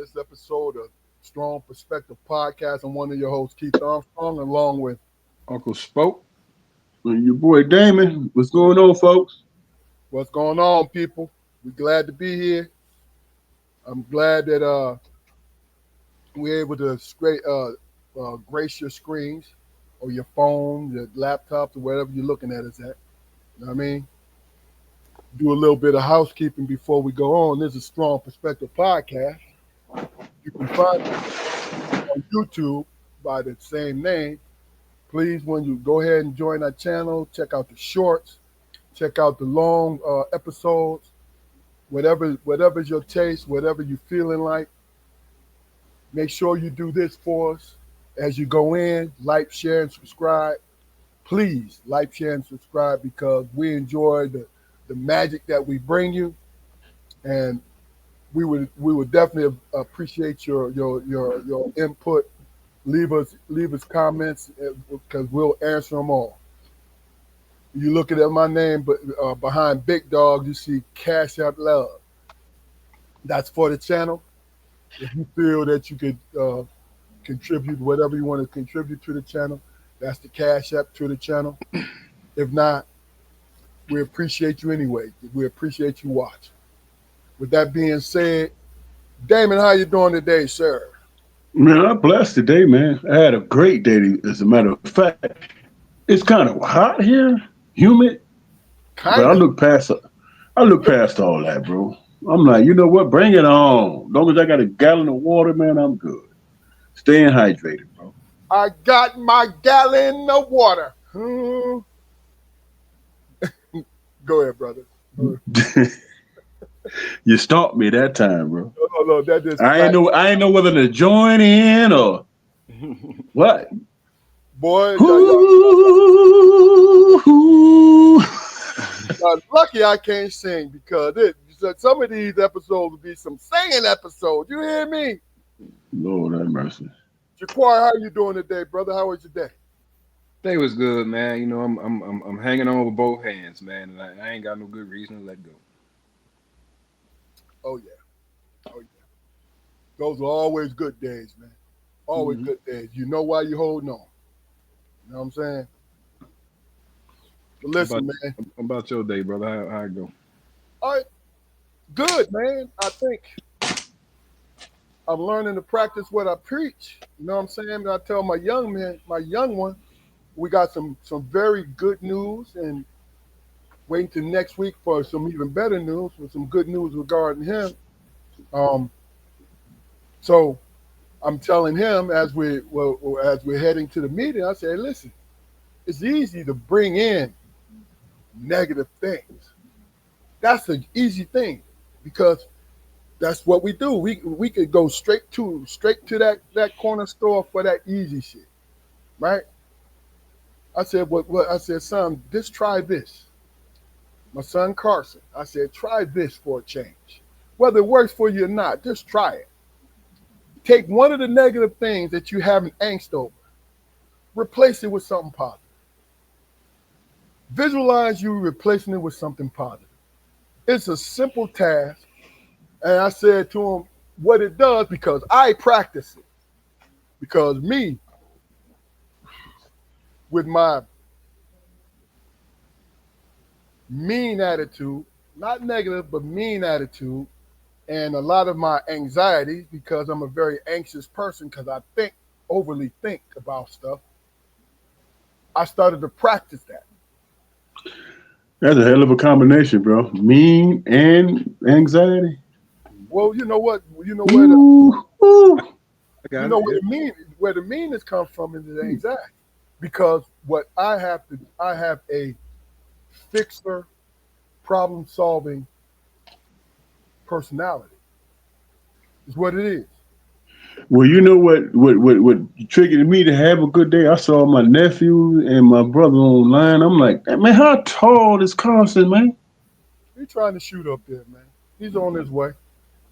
this episode of Strong Perspective Podcast. I'm one of your hosts, Keith Armstrong, along with Uncle Spoke. And your boy Damon, what's going on, folks? what's going on, people. We're glad to be here. I'm glad that we're able to grace your screens or your phone, your laptops, or whatever you're looking at us at. You know what I mean? Do a little bit of housekeeping before we go on. This is Strong Perspective Podcast. You can find it on YouTube by the same name. Please, when you go ahead and join our channel, check out the shorts, check out the long episodes, whatever's your taste, whatever you're feeling like. Make sure you do this for us as you go in. Like, share, and subscribe. Please like, share, and subscribe because we enjoy the magic that we bring you, and we would definitely appreciate your input. Leave us comments because we'll answer them all. You looking at my name, but behind Big Dog, you see Cash App Love. That's for the channel. If you feel that you could contribute whatever you want to contribute to the channel, that's the Cash App to the channel. If not, we appreciate you anyway. We appreciate you watching. With that being said, Damon, how you doing today, sir? Man, I'm blessed today, man. I had a great day, as a matter of fact. It's kind of hot here, humid, but I look past all that, bro. I'm like, you know what? Bring it on. As long as I got a gallon of water, man, I'm good. Staying hydrated, bro. I got my gallon of water. Go ahead, brother. You stopped me that time, bro. No, that just I ain't know whether to join in or what. Boy, lucky I can't sing because some of these episodes will be some singing episodes. You hear me? Lord have mercy. Jaquar, how you doing today, brother? How was your day? Day was good, man. You know, I'm hanging on with both hands, man, and I ain't got no good reason to let go. Oh yeah. Those are always good days, man. Always good days. You know why you're holding on. You know what I'm saying? But listen, man. About your day, brother. How it go? All right. Good, man. I think I'm learning to practice what I preach. You know what I'm saying? I tell my young one, we got some very good news, and waiting till next week for some even better news, with some good news regarding him. So I'm telling him as we're heading to the meeting, I say, listen, it's easy to bring in negative things. That's an easy thing because that's what we do. We could go straight to that corner store for that easy shit, right? I said, I said, son, just try this. My son Carson, I said, try this for a change. Whether it works for you or not, just try it. Take one of the negative things that you have an angst over, replace it with something positive. Visualize you replacing it with something positive. It's a simple task. And I said to him what it does because I practice it. Because me, with my mean attitude, not negative, but mean attitude, and a lot of my anxieties, because I'm a very anxious person because I overly think about stuff, I started to practice that. That's a hell of a combination, bro. Mean and anxiety. Well, you know what? You know where the meanness comes from is the anxiety. Because what I have a fixer, problem-solving personality. Is what it is. Well, you know what triggered me to have a good day? I saw my nephew and my brother online. I'm like, man, how tall is Carson, man? He's trying to shoot up there, man. He's on his way.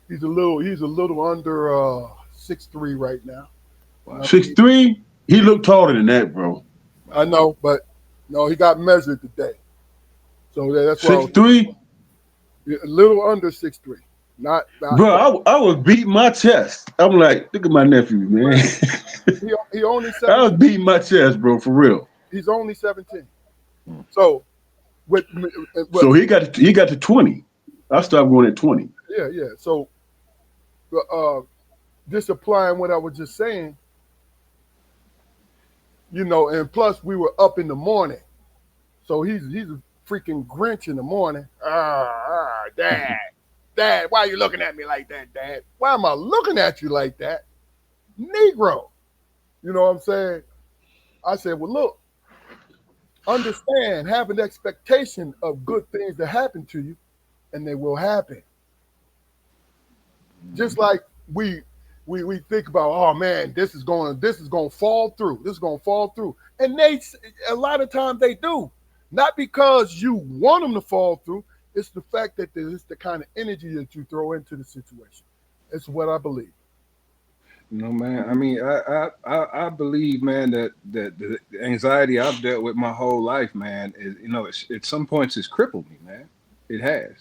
He's a little under 6'3" right now. Wow. 6'3"? He looked taller than that, bro. I know, but no, he got measured today. So that's why 6'3"? A little under 6'3". Not Bro, I was beating my chest. I'm like, look at my nephew, man. he only I was 17. beating my chest, bro, for real. He's only 17. So with So he got to 20. I stopped going at 20. yeah. So just applying what I was just saying, and plus we were up in the morning. So he's a freaking Grinch in the morning. Dad, why are you looking at me like that, Dad? Why am I looking at you like that? Negro. You know what I'm saying? I said, well, look, understand, have an expectation of good things to happen to you, and they will happen. Just like we think about, oh man, this is going to fall through. This is going to fall through. And a lot of times they do. Not because you want them to fall through. It's the fact that it's the kind of energy that you throw into the situation. It's what I believe. Man. I mean, I believe, man, that the anxiety I've dealt with my whole life, man, is at some points it's crippled me, man. It has.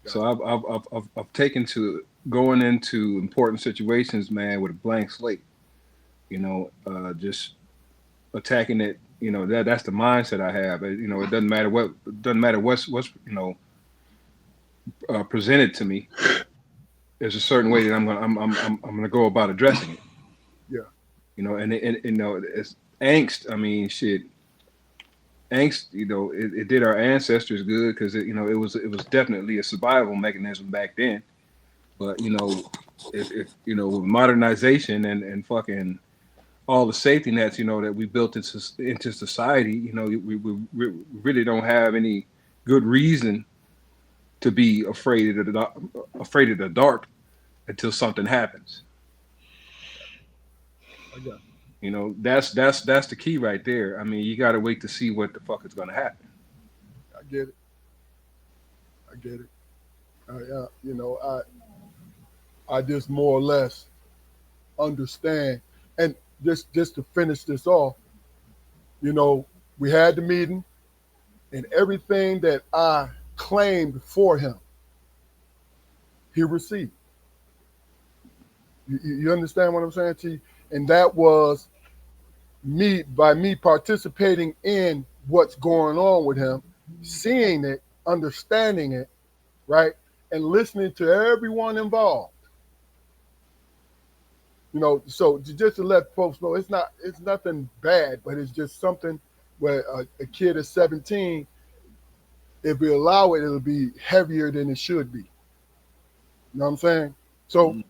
So I've taken to going into important situations, man, with a blank slate. Just attacking it. That's the mindset I have. It doesn't matter what's presented to me. There's a certain way that I'm gonna go about addressing it. Yeah. And it's angst. I mean, shit. Angst, it did our ancestors good because it was definitely a survival mechanism back then. But if with modernization and fucking all the safety nets that we built into society, we really don't have any good reason to be afraid of the dark until something happens. That's the key right there. I mean, you got to wait to see what the fuck is going to happen. I get it. I just more or less understand. And just to finish this off, we had the meeting, and everything that I claimed for him, he received. You understand what I'm saying to you? And that was by me participating in what's going on with him, seeing it, understanding it, right, and listening to everyone involved. So just to let folks know, it's nothing bad, but it's just something where a kid is 17, if we allow it, it'll be heavier than it should be. You know what I'm saying? So,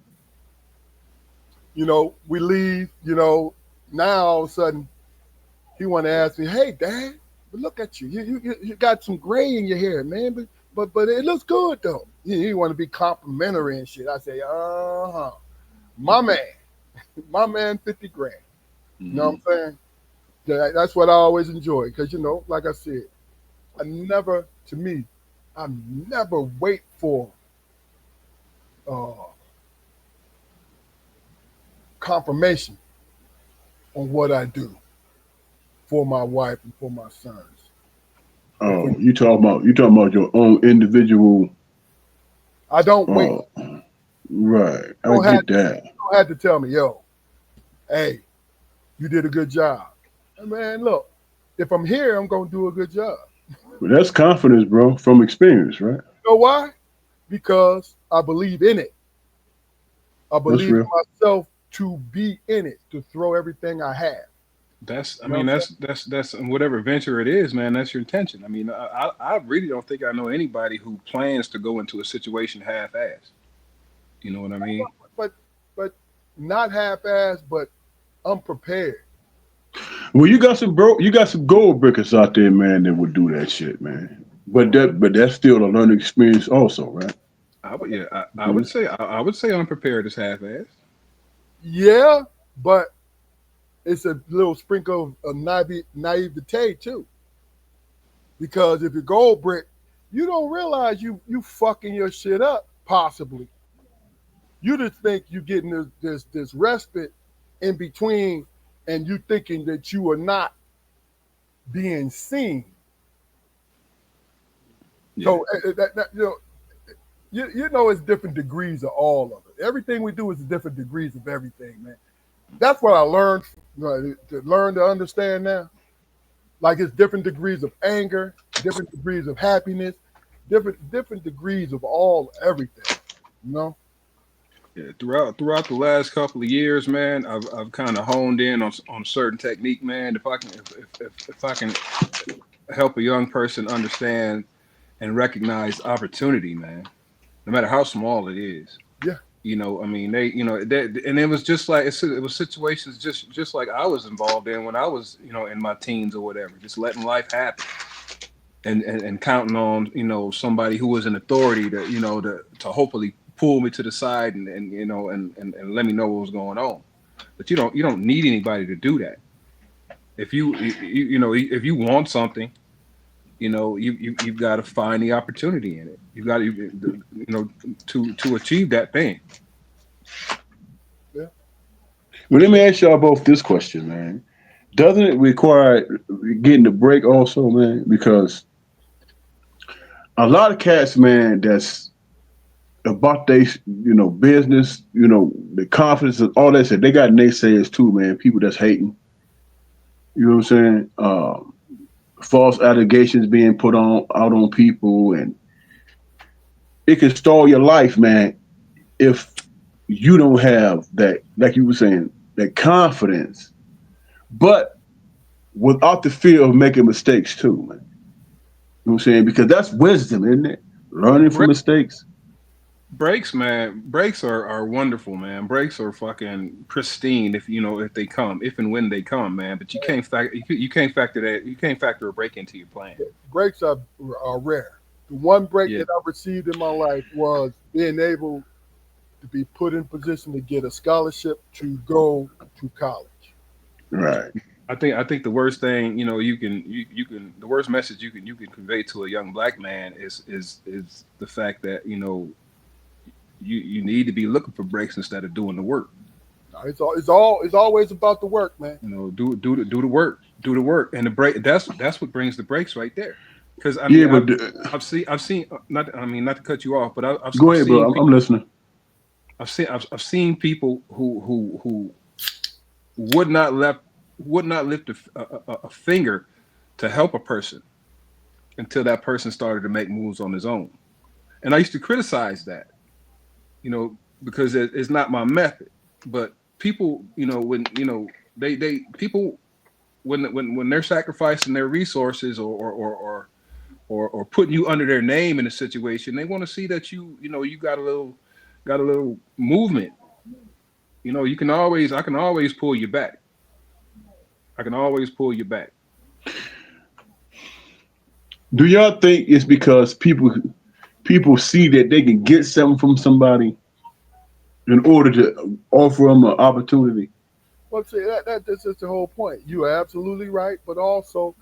we leave, now all of a sudden he want to ask me, hey, Dad, but look at you. You got some gray in your hair, man, but it looks good though. You want to be complimentary and shit. I say, my man, 50 grand. You know what I'm saying? That's what I always enjoy because, like I said, I never wait for confirmation on what I do for my wife and for my sons. Oh, you talking about your own individual. I don't wait. Right. I get that. You don't have to tell me, yo, hey, you did a good job. Man, look, if I'm here, I'm going to do a good job. But that's confidence, bro, from experience, right? You know why? Because I believe in it. I believe in myself to be in it, to throw everything I have. That's whatever venture it is, man. That's your intention. I mean, I really don't think I know anybody who plans to go into a situation half-assed. You know what I mean? But not half-assed, but unprepared. Well, you got some gold brickers out there, man, that would do that shit, man. But that's still a learning experience, also, right? I would say unprepared is half-assed. Yeah, but it's a little sprinkle of naivete too. Because if you gold brick, you don't realize you fucking your shit up, possibly. You just think you're getting this respite in between, and you thinking that you are not being seen. Yeah. So you know, it's different degrees of all of it. Everything we do is different degrees of everything, man. That's what I learned, to learn to understand now. Like it's different degrees of anger, different degrees of happiness, different degrees of all everything. You know. Yeah, throughout the last couple of years, man, I've kind of honed in on a certain technique, man. If I can help a young person understand and recognize opportunity, man, no matter how small it is. Yeah. You know, I mean, and it was just like it was situations just like I was involved in when I was, in my teens or whatever, just letting life happen, and counting on, somebody who was an authority to, to hopefully pull me to the side and let me know what was going on. But you don't need anybody to do that. If you want something, you've got to find the opportunity in it. You've got to, to achieve that thing. Yeah. Well, let me ask y'all both this question, man. Doesn't it require getting the break also, man? Because a lot of cats, man, that's about they, business, the confidence and all that shit. They got naysayers too, man. People that's hating. You know what I'm saying? False allegations being put out on people, and it can stall your life, man, if you don't have that, like you were saying, that confidence, but without the fear of making mistakes too, man. You know what I'm saying? Because that's wisdom, isn't it? Learning from mistakes. Breaks, man. Breaks are wonderful, man. Breaks are fucking pristine if they come, if and when they come, man. But you can't factor that. You can't factor a break into your plan. Breaks are rare. The one break that I received in my life was being able to be put in position to get a scholarship to go to college. Right. I think the worst thing you can the worst message you can convey to a young black man is the fact that you need to be looking for breaks instead of doing the work. It's always about the work, man. Do the work, and the break. That's what brings the breaks right there. Because I've seen not to cut you off, but I've go ahead, seen bro. I'm listening. I've seen people who would not lift a finger to help a person until that person started to make moves on his own, and I used to criticize that. Because it's not my method. But people, when they people when they're sacrificing their resources or putting you under their name in a situation, they want to see that you got a little movement. I can always pull you back. I can always pull you back. Do y'all think it's because people see that they can get something from somebody in order to offer them an opportunity? Well, see, that's just the whole point. You are absolutely right, but also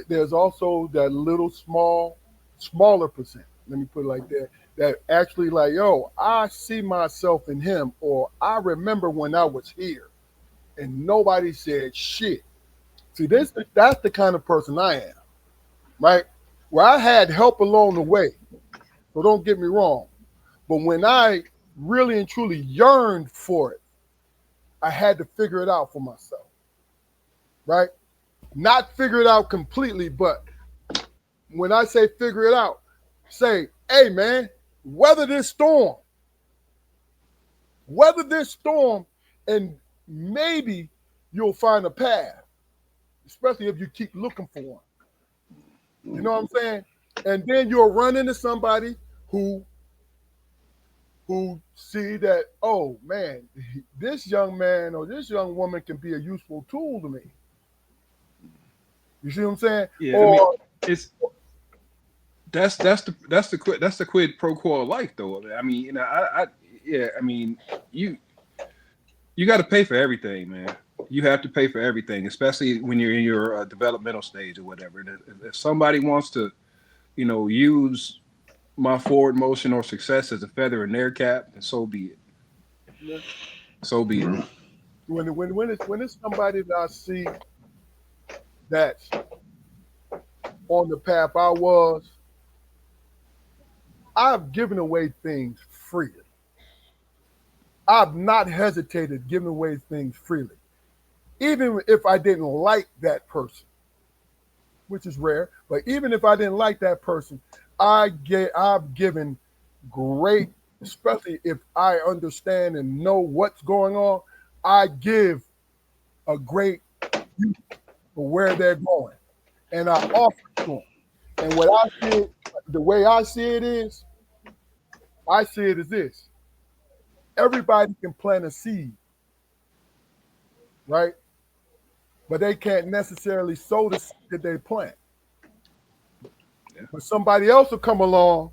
there's also that little smaller percent. Let me put it like that. That actually like, yo, I see myself in him, or I remember when I was here, and nobody said shit. See, that's the kind of person I am, right? Where I had help along the way. So don't get me wrong. But when I really and truly yearned for it, I had to figure it out for myself, right? Not figure it out completely, but when I say figure it out, say, hey, man, weather this storm, and maybe you'll find a path, especially if you keep looking for one. You know what I'm saying? And then you'll run into somebody who see that, oh man, this young man or this young woman can be a useful tool to me. You see what I'm saying? Yeah, or it's that's the quid pro quo of life, though. I mean, you got to pay for everything, man. You have to pay for everything, especially when you're in your developmental stage or whatever. If somebody wants to, use my forward motion or success as a feather in their cap, and so be it. Yeah. So be it. When it's somebody that I see that's on the path I was, I've given away things freely. I've not hesitated giving away things freely, even if I didn't like that person, which is rare. But even if I didn't like that person, I've given great, especially if I understand and know what's going on. I give a great view for where they're going, and I offer to them. And what I see, the way I see it is, I see it as this: everybody can plant a seed, right? But they can't necessarily sow the seed that they plant. Yeah. But somebody else will come along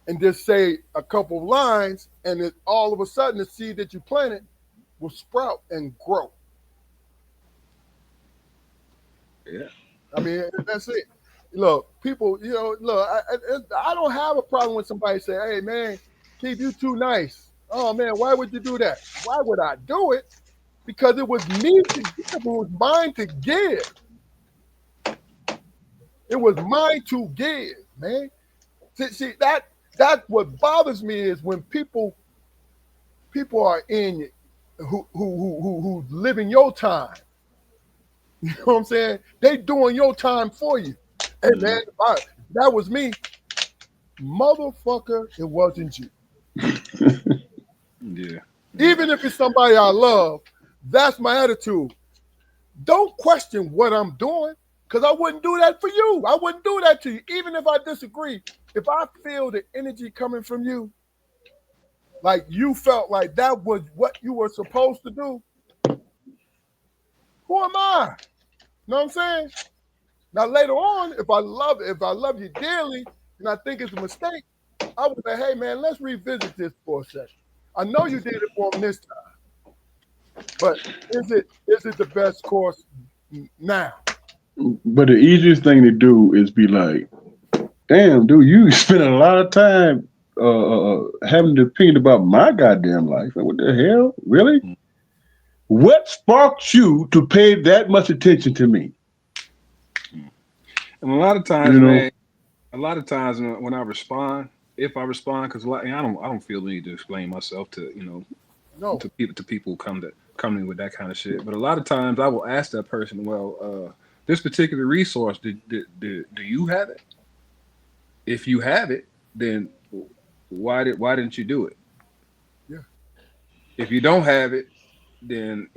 and just say a couple of lines, and it, all of a sudden the seed that you planted will sprout and grow. Yeah. I mean, that's it. Look, people, look, I don't have a problem when somebody say, "Hey, man, Keith, you too nice." Oh man, why would you do that? Why would I do it? Because it was me to give. It was mine to give. It was mine to give, man. See that's what bothers me is when people are in who living your time. You know what I'm saying? They doing your time for you. Hey man, that was me. Motherfucker, it wasn't you. Yeah. Even if it's somebody I love, that's my attitude. Don't question what I'm doing, because I wouldn't do that for you. I wouldn't do that to you, even if I disagree. If I feel the energy coming from you, like you felt like that was what you were supposed to do, who am I? You know what I'm saying? Now later on, if I love you dearly, and I think it's a mistake, I would say, hey man, let's revisit this for a second. I know you did it wrong this time, but is it the best course now? But the easiest thing to do is be like, damn, dude, you spend a lot of time having an opinion about my goddamn life. Like, what the hell? Really? What sparked you to pay that much attention to me? And a lot of times, You know? man, when I respond, if I respond, because I don't feel the need to explain myself to No. to people who come in with that kind of shit. But a lot of times, I will ask that person, well, this particular resource, do you have it? If you have it, then why didn't you do it? Yeah. If you don't have it, then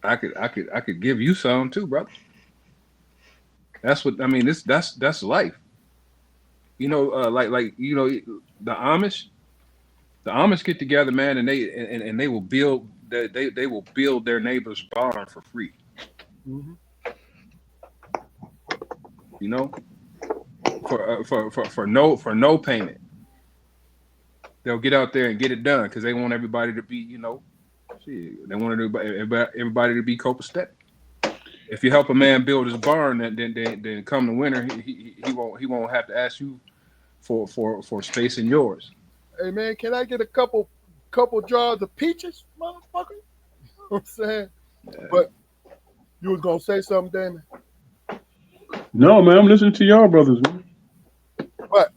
I could give you some too, brother. That's what I mean. That's life. Like the Amish. The Amish get together, man, and they will they will build their neighbor's barn for free. Mm-hmm. You know, for no payment. They'll get out there and get it done because they want everybody to be shit, they want everybody to be copacetic. If you help a man build his barn, then come the winter, he won't have to ask you for space in yours. Hey man, can I get a couple jars of peaches, motherfucker? You know what I'm saying? Yeah. But you was gonna say something, Damon. No, man, I'm listening to y'all brothers, man. But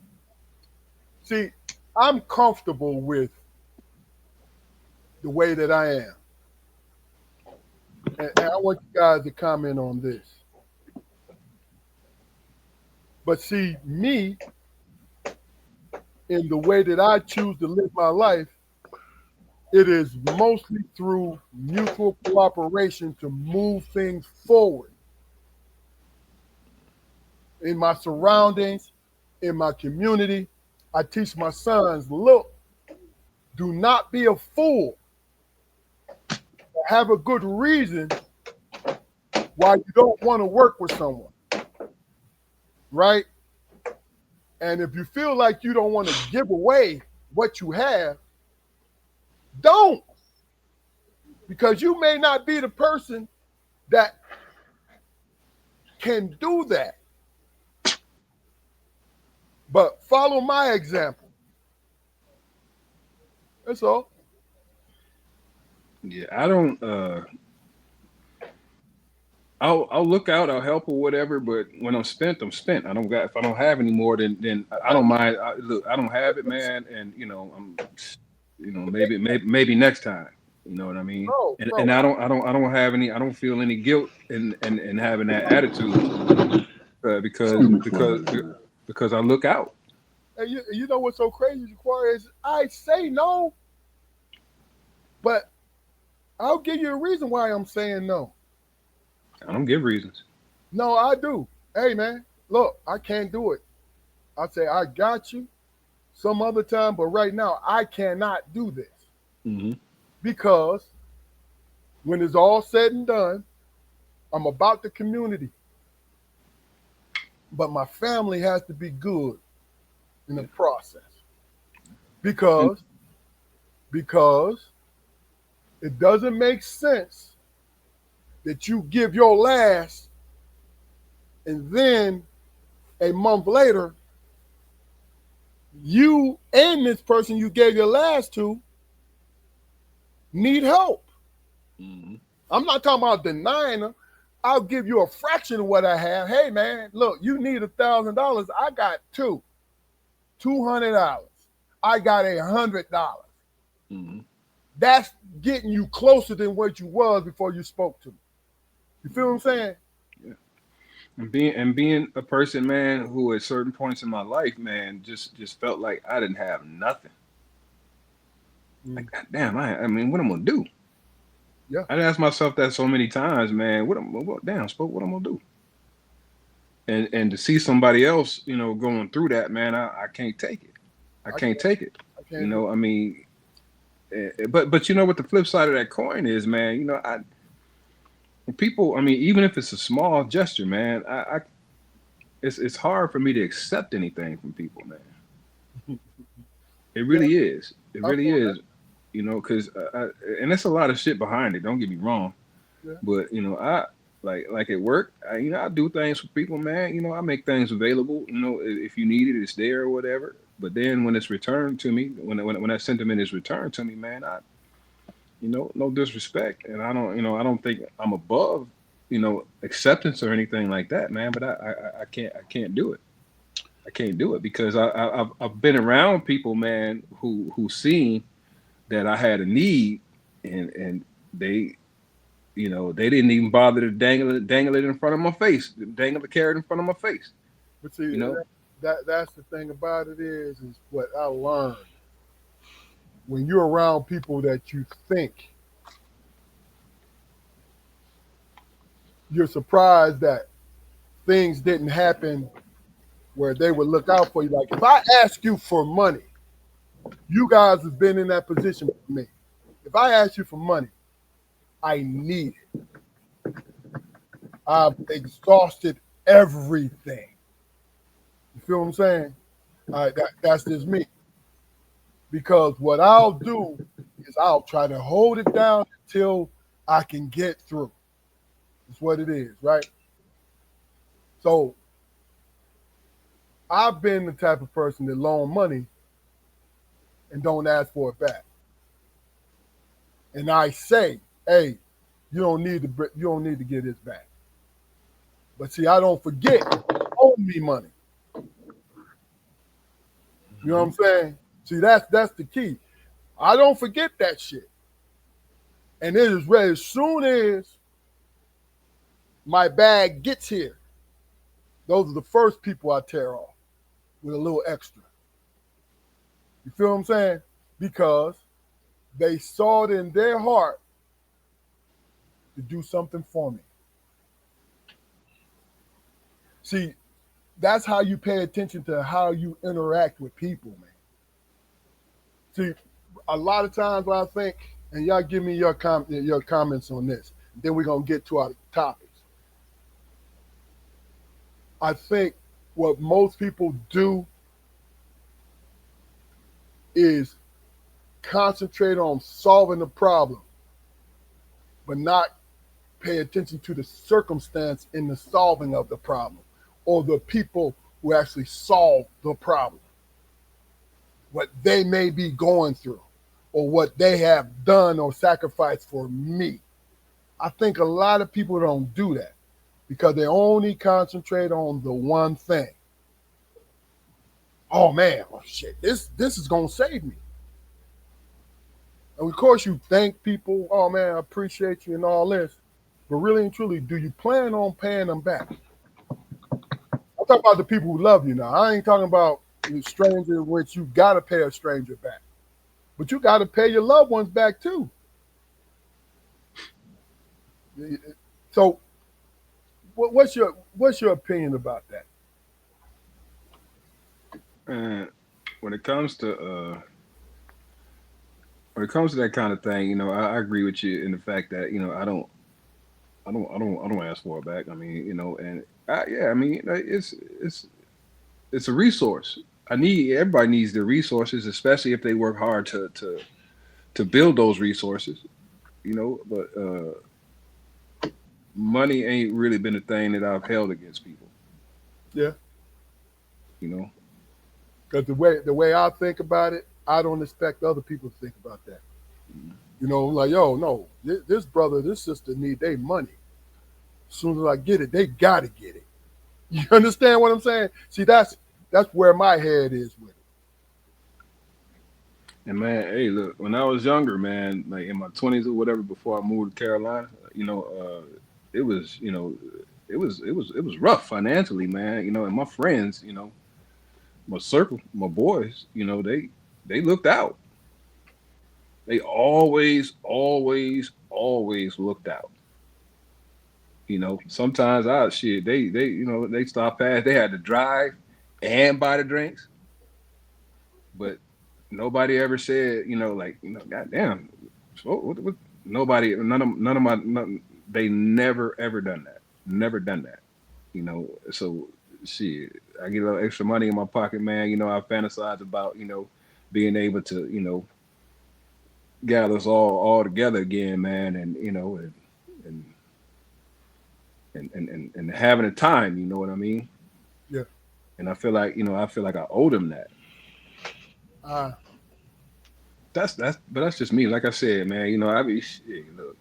see, I'm comfortable with the way that I am. And I want you guys to comment on this. But see, me, in the way that I choose to live my life, it is mostly through mutual cooperation to move things forward in my surroundings, in my community. I teach my sons, look, do not be a fool. Have a good reason why you don't want to work with someone, right? And if you feel like you don't want to give away what you have, don't. Because you may not be the person that can do that. But follow my example. That's all. Yeah, I'll look out, I'll help or whatever. But when I'm spent, I'm spent. I don't got if I don't have any more, then I don't mind. Look, I don't have it, man, and maybe next time. You know what I mean? And Bro. I don't have any. I don't feel any guilt in having that attitude because I look out. And you know what's so crazy, Jaquari, is I say no, but I'll give you a reason why I'm saying no. I don't give reasons. No, I do. Hey, man, look, I can't do it. I say, I got you some other time, but right now, I cannot do this. Mm-hmm. Because when it's all said and done, I'm about the community. But my family has to be good in the process. Because it doesn't make sense that you give your last and then a month later, you and this person you gave your last to need help. Mm-hmm. I'm not talking about denying them. I'll give you a fraction of what I have. Hey, man, look, you need $1,000. I got $200. I got $100. Mm-hmm. That's getting you closer than what you was before you spoke to me. You feel what I'm saying? Yeah. And being a person, man, who at certain points in my life, man, just felt like I didn't have nothing. Like, God damn, I mean, what I'm gonna do? Yeah. I asked myself that so many times, man. What I'm gonna do? And to see somebody else, going through that, man, I can't take it. I can't take it. I mean, but you know what the flip side of that coin is, man. People, I mean, even if it's a small gesture, man, it's hard for me to accept anything from people, man. It really is. It really is. Because and there's a lot of shit behind it. Don't get me wrong, but I like at work. I do things for people, man. I make things available. If you need it, it's there or whatever. But then when it's returned to me, when that sentiment is returned to me, man, no disrespect, and I don't think I'm above, acceptance or anything like that, man. But I can't do it. I can't do it because I've been around people, man, who seen that I had a need, and they, they didn't even bother to dangle it in front of my face, dangle the carrot in front of my face. But see, that's the thing about it is what I learned. When you're around people that you think, you're surprised that things didn't happen where they would look out for you. Like if I ask you for money, you guys have been in that position for me. If I ask you for money, I need it. I've exhausted everything. You feel what I'm saying? That's just me. Because what I'll do is I'll try to hold it down until I can get through. That's what it is, right? So I've been the type of person that loan money and don't ask for it back. And I say, hey, you don't need to get this back. But see, I don't forget you owe me money. You know what I'm saying? See, that's the key. I don't forget that shit. And it is ready as soon as my bag gets here. Those are the first people I tear off with a little extra. You feel what I'm saying? Because they saw it in their heart to do something for me. See, that's how you pay attention to how you interact with people, man. See, a lot of times when I think, and y'all give me your comments on this, then we're going to get to our topics. I think what most people do is concentrate on solving the problem, but not pay attention to the circumstance in the solving of the problem or the people who actually solve the problem, what they may be going through or what they have done or sacrificed for me. I think a lot of people don't do that. because they only concentrate on the one thing. Oh man, oh shit, this is gonna save me. And of course you thank people, oh man, I appreciate you and all this. But really and truly, do you plan on paying them back? I'm talking about the people who love you now. I ain't talking about the stranger in which you gotta pay a stranger back. But you gotta pay your loved ones back too. So what's your opinion about that? And when it comes to that kind of thing, I agree with you in the fact that I don't ask for it back. I mean, and yeah, I mean, it's a resource. Everybody needs the resources, especially if they work hard to build those resources. But money ain't really been a thing that I've held against people. Yeah. You know. Because the way I think about it, I don't expect other people to think about that. Like, yo, no, this brother, this sister need their money. As soon as I get it, they gotta get it. You understand what I'm saying? See, that's where my head is with it. And man, hey, look, when I was younger, man, like in my 20s or whatever, before I moved to Carolina, it was, it was rough financially, man. And my friends, my circle, my boys, they looked out. They always, always, always looked out. Sometimes they stopped past. They had to drive and buy the drinks, but nobody ever said, goddamn, what, nobody, none of they never ever done that. Never done that. So shit, I get a little extra money in my pocket, man. I fantasize about, being able to, gather us all together again, man, and and having a time, you know what I mean? Yeah. And I feel like, I owe them that. Uh, But that's just me. Like I said, man, I be shit, look.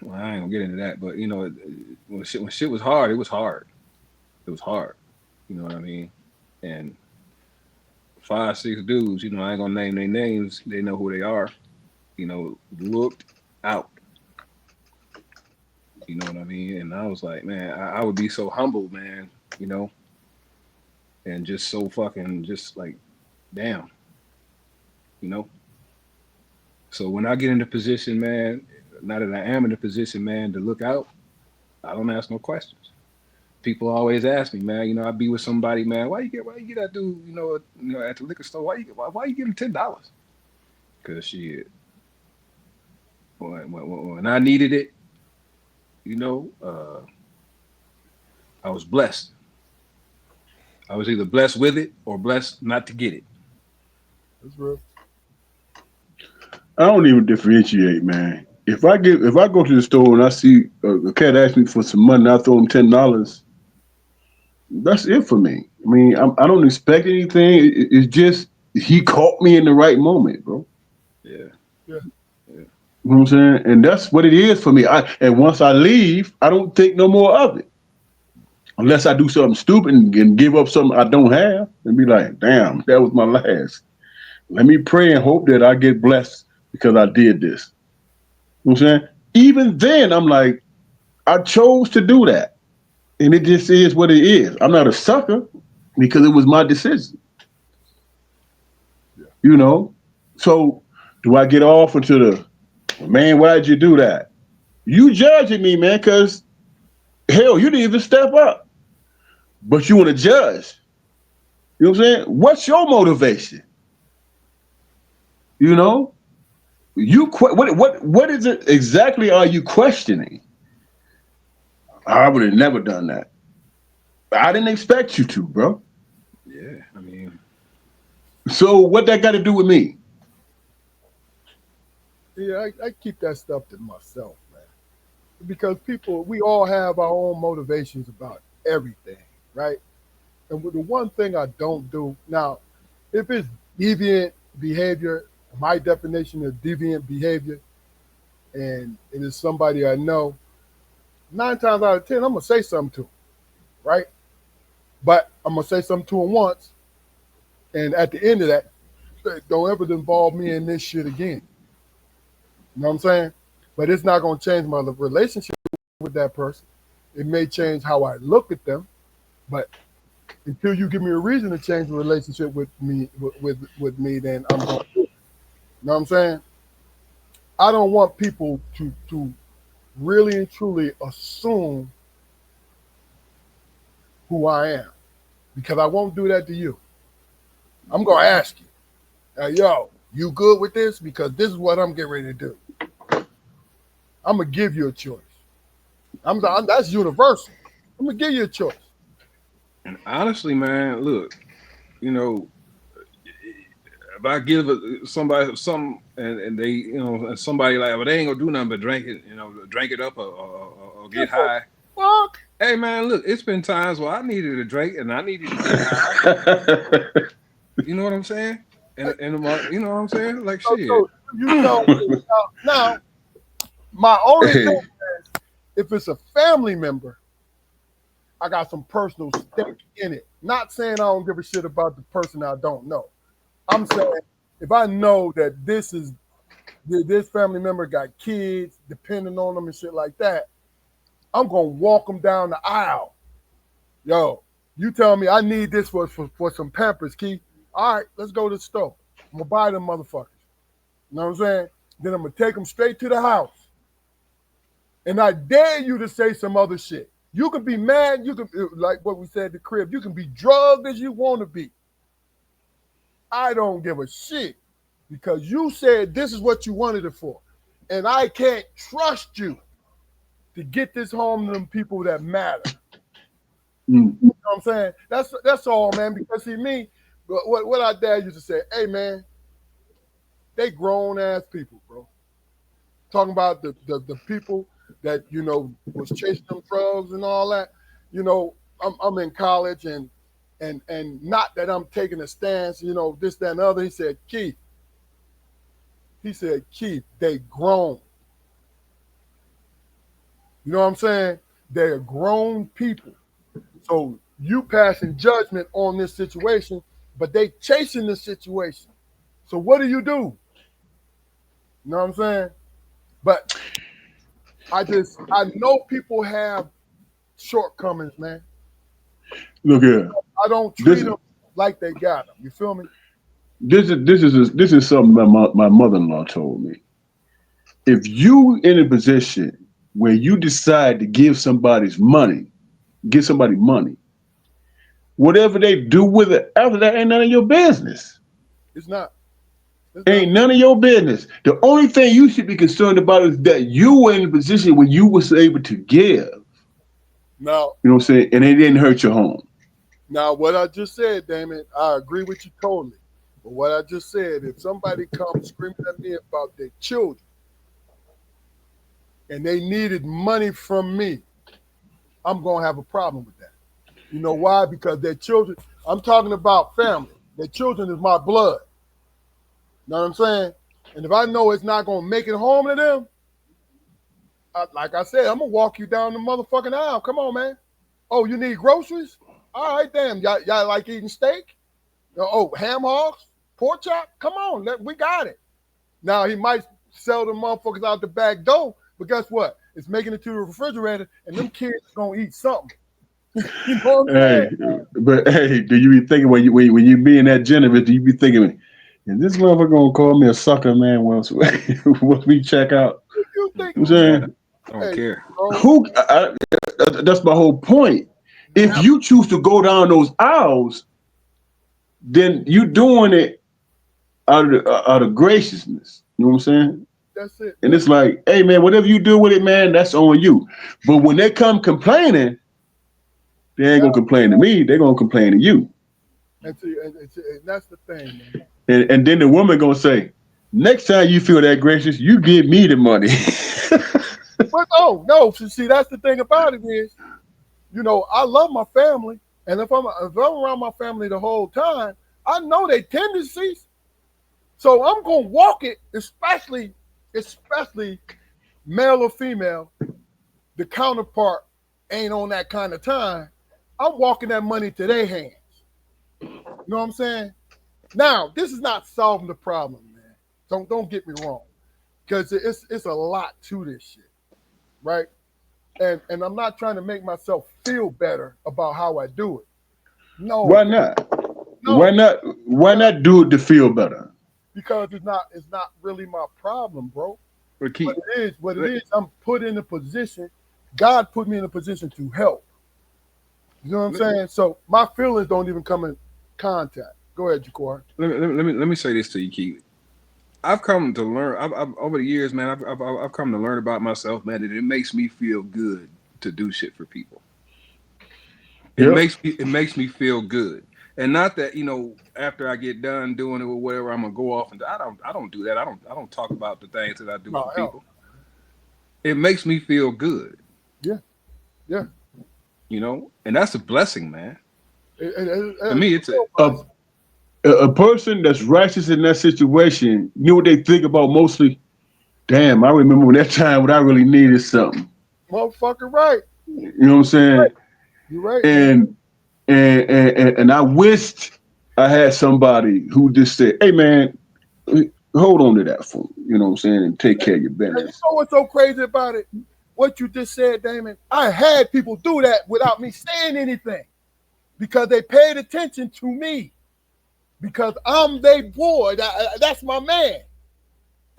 Well, I ain't gonna get into that, but when shit was hard, it was hard. It was hard. You know what I mean? And 5, 6 dudes, I ain't gonna name their names. They know who they are. Looked out. You know what I mean? And I was like, man, I would be so humbled, man. And just so fucking just like, damn. So when I get in the position, man, now that I am in the position, man, to look out, I don't ask no questions. People always ask me, man, I be with somebody, man, why you get that dude, at the liquor store, why you give him $10? Because shit, when I needed it, I was blessed. I was either blessed with it or blessed not to get it. that's real. I don't even differentiate, man. If I go to the store and I see a cat ask me for some money, and I throw him $10. That's it for me. I mean, I don't expect anything. It's just he caught me in the right moment, bro. Yeah. Yeah. You know what I'm saying? And that's what it is for me. And once I leave, I don't think no more of it. Unless I do something stupid and give up something I don't have and be like, damn, that was my last. Let me pray and hope that I get blessed because I did this. You know what I'm saying? Even then, I'm like, I chose to do that. And it just is what it is. I'm not a sucker because it was my decision. Yeah. So do I get off into the, man, why'd you do that? You judging me, man, because hell, you didn't even step up. But you want to judge. You know what I'm saying? What's your motivation? What is it exactly are you questioning? I would have never done that. I didn't expect you to, bro. Yeah, I mean. So what that got to do with me? Yeah, I keep that stuff to myself, man. Because we all have our own motivations about everything, right? And the one thing I don't do now, if it's deviant behavior, my definition of deviant behavior, and it is somebody I know, 9 times out of 10, I'm gonna say something to him, right? But I'm gonna say something to him once, and at the end of that, don't ever involve me in this shit again. You know what I'm saying? But it's not gonna change my relationship with that person. It may change how I look at them, but until you give me a reason to change the relationship with me, with me, then I'm going to do it. You know what I'm saying? I don't want people to really and truly assume who I am, because I won't do that to you. I'm going to ask you, hey, yo, you good with this? Because this is what I'm getting ready to do. I'm going to give you a choice. That's universal. I'm going to give you a choice. And honestly, man, look, you know, if I give somebody something and they, you know, somebody like, well, they ain't gonna do nothing but drink it, you know, drink it up or get high. Fuck. Hey, man, look, it's been times where I needed a drink and I needed to get high. You know what I'm saying? And you know what I'm saying? Like shit. So you tell me now. My only thing is, if it's a family member, I got some personal stake in it. Not saying I don't give a shit about the person I don't know. I'm saying if I know that this family member got kids depending on them and shit like that, I'm gonna walk them down the aisle. Yo, you tell me I need this for some Pampers, Key. All right, let's go to the store. I'm gonna buy them motherfuckers. You know what I'm saying? Then I'm gonna take them straight to the house. And I dare you to say some other shit. You can be mad. You can, like what we said at the crib, you can be drugged as you want to be. I don't give a shit, because you said this is what you wanted it for. And I can't trust you to get this home to them people that matter. You know what I'm saying? That's all, man. Because see, me, what our dad used to say, hey, man, they grown ass people, bro. Talking about the people that, you know, was chasing them drugs and all that. You know, I'm in college and not that I'm taking a stance, you know, this, that, and other. He said, Keith, they grown. You know what I'm saying? They're grown people. So you passing judgment on this situation, but they chasing the situation. So what do? You know what I'm saying? But I know people have shortcomings, man. Look here. I don't treat them like they got them. You feel me? This is something that my mother-in-law told me. If you in a position where you decide to give somebody money, whatever they do with it after that ain't none of your business. It's not. Ain't none of your business. The only thing you should be concerned about is that you were in a position where you was able to give. Now, you know what I'm saying, and it didn't hurt your home. Now, what I just said, Damon, I agree with you totally. But what I just said, if somebody comes screaming at me about their children and they needed money from me, I'm going to have a problem with that. You know why? Because their children, I'm talking about family. Their children is my blood. You know what I'm saying? And if I know it's not going to make it home to them, like I said, I'm going to walk you down the motherfucking aisle. Come on, man. Oh, you need groceries? All right, damn. Y'all like eating steak? Oh, ham hocks? Pork chop? Come on, we got it. Now, he might sell the motherfuckers out the back door, but guess what? It's making it to the refrigerator, and them kids are going to eat something. You know what I'm saying? But hey, do you be thinking when you being that generous, do you be thinking, is this motherfucker gonna call me a sucker, man, once we check out? You think, I'm saying, I don't care. That's my whole point. If you choose to go down those aisles, then you doing it out of graciousness. You know what I'm saying? That's it. And it's like, hey, man, whatever you do with it, man, that's on you. But when they come complaining, they ain't gonna complain to me. They're gonna complain to you. And that's the thing, man. And then the woman gonna say, next time you feel that gracious, you give me the money. But no, see, that's the thing about it is, you know, I love my family, and if I'm around my family the whole time, I know their tendencies. So I'm gonna walk it, especially male or female, the counterpart ain't on that kind of time, I'm walking that money to their hands. You know what I'm saying? Now, this is not solving the problem, man. Don't get me wrong, because it's a lot to this shit, right? And I'm not trying to make myself feel better about how I do it. No. Why not? No. Why not do it to feel better? Because it's not really my problem, bro. What it is, I'm put in a position. God put me in a position to help. You know what I'm saying? So my feelings don't even come in contact. Go ahead, Jacquard. Let me say this to you, Keith. I've come to learn. I've over the years, man. I've come to learn about myself, man. That it makes me feel good to do shit for people. It makes me feel good, and not that after I get done doing it or whatever, I'm gonna go off and I don't do that. I don't talk about the things that I do for people. It makes me feel good. Yeah. And that's a blessing, man. To me, it's a person that's righteous in that situation. You know what they think about mostly? Damn, I remember when that time when I really needed something. Motherfucker, right? You know what I'm saying? You're right. And I wished I had somebody who just said, "Hey, man, hold on to that phone." You know what I'm saying, and take care of your business. And you know what's so crazy about it? What you just said, Damon. I had people do that without me saying anything, because they paid attention to me, because I'm their boy. That's my man,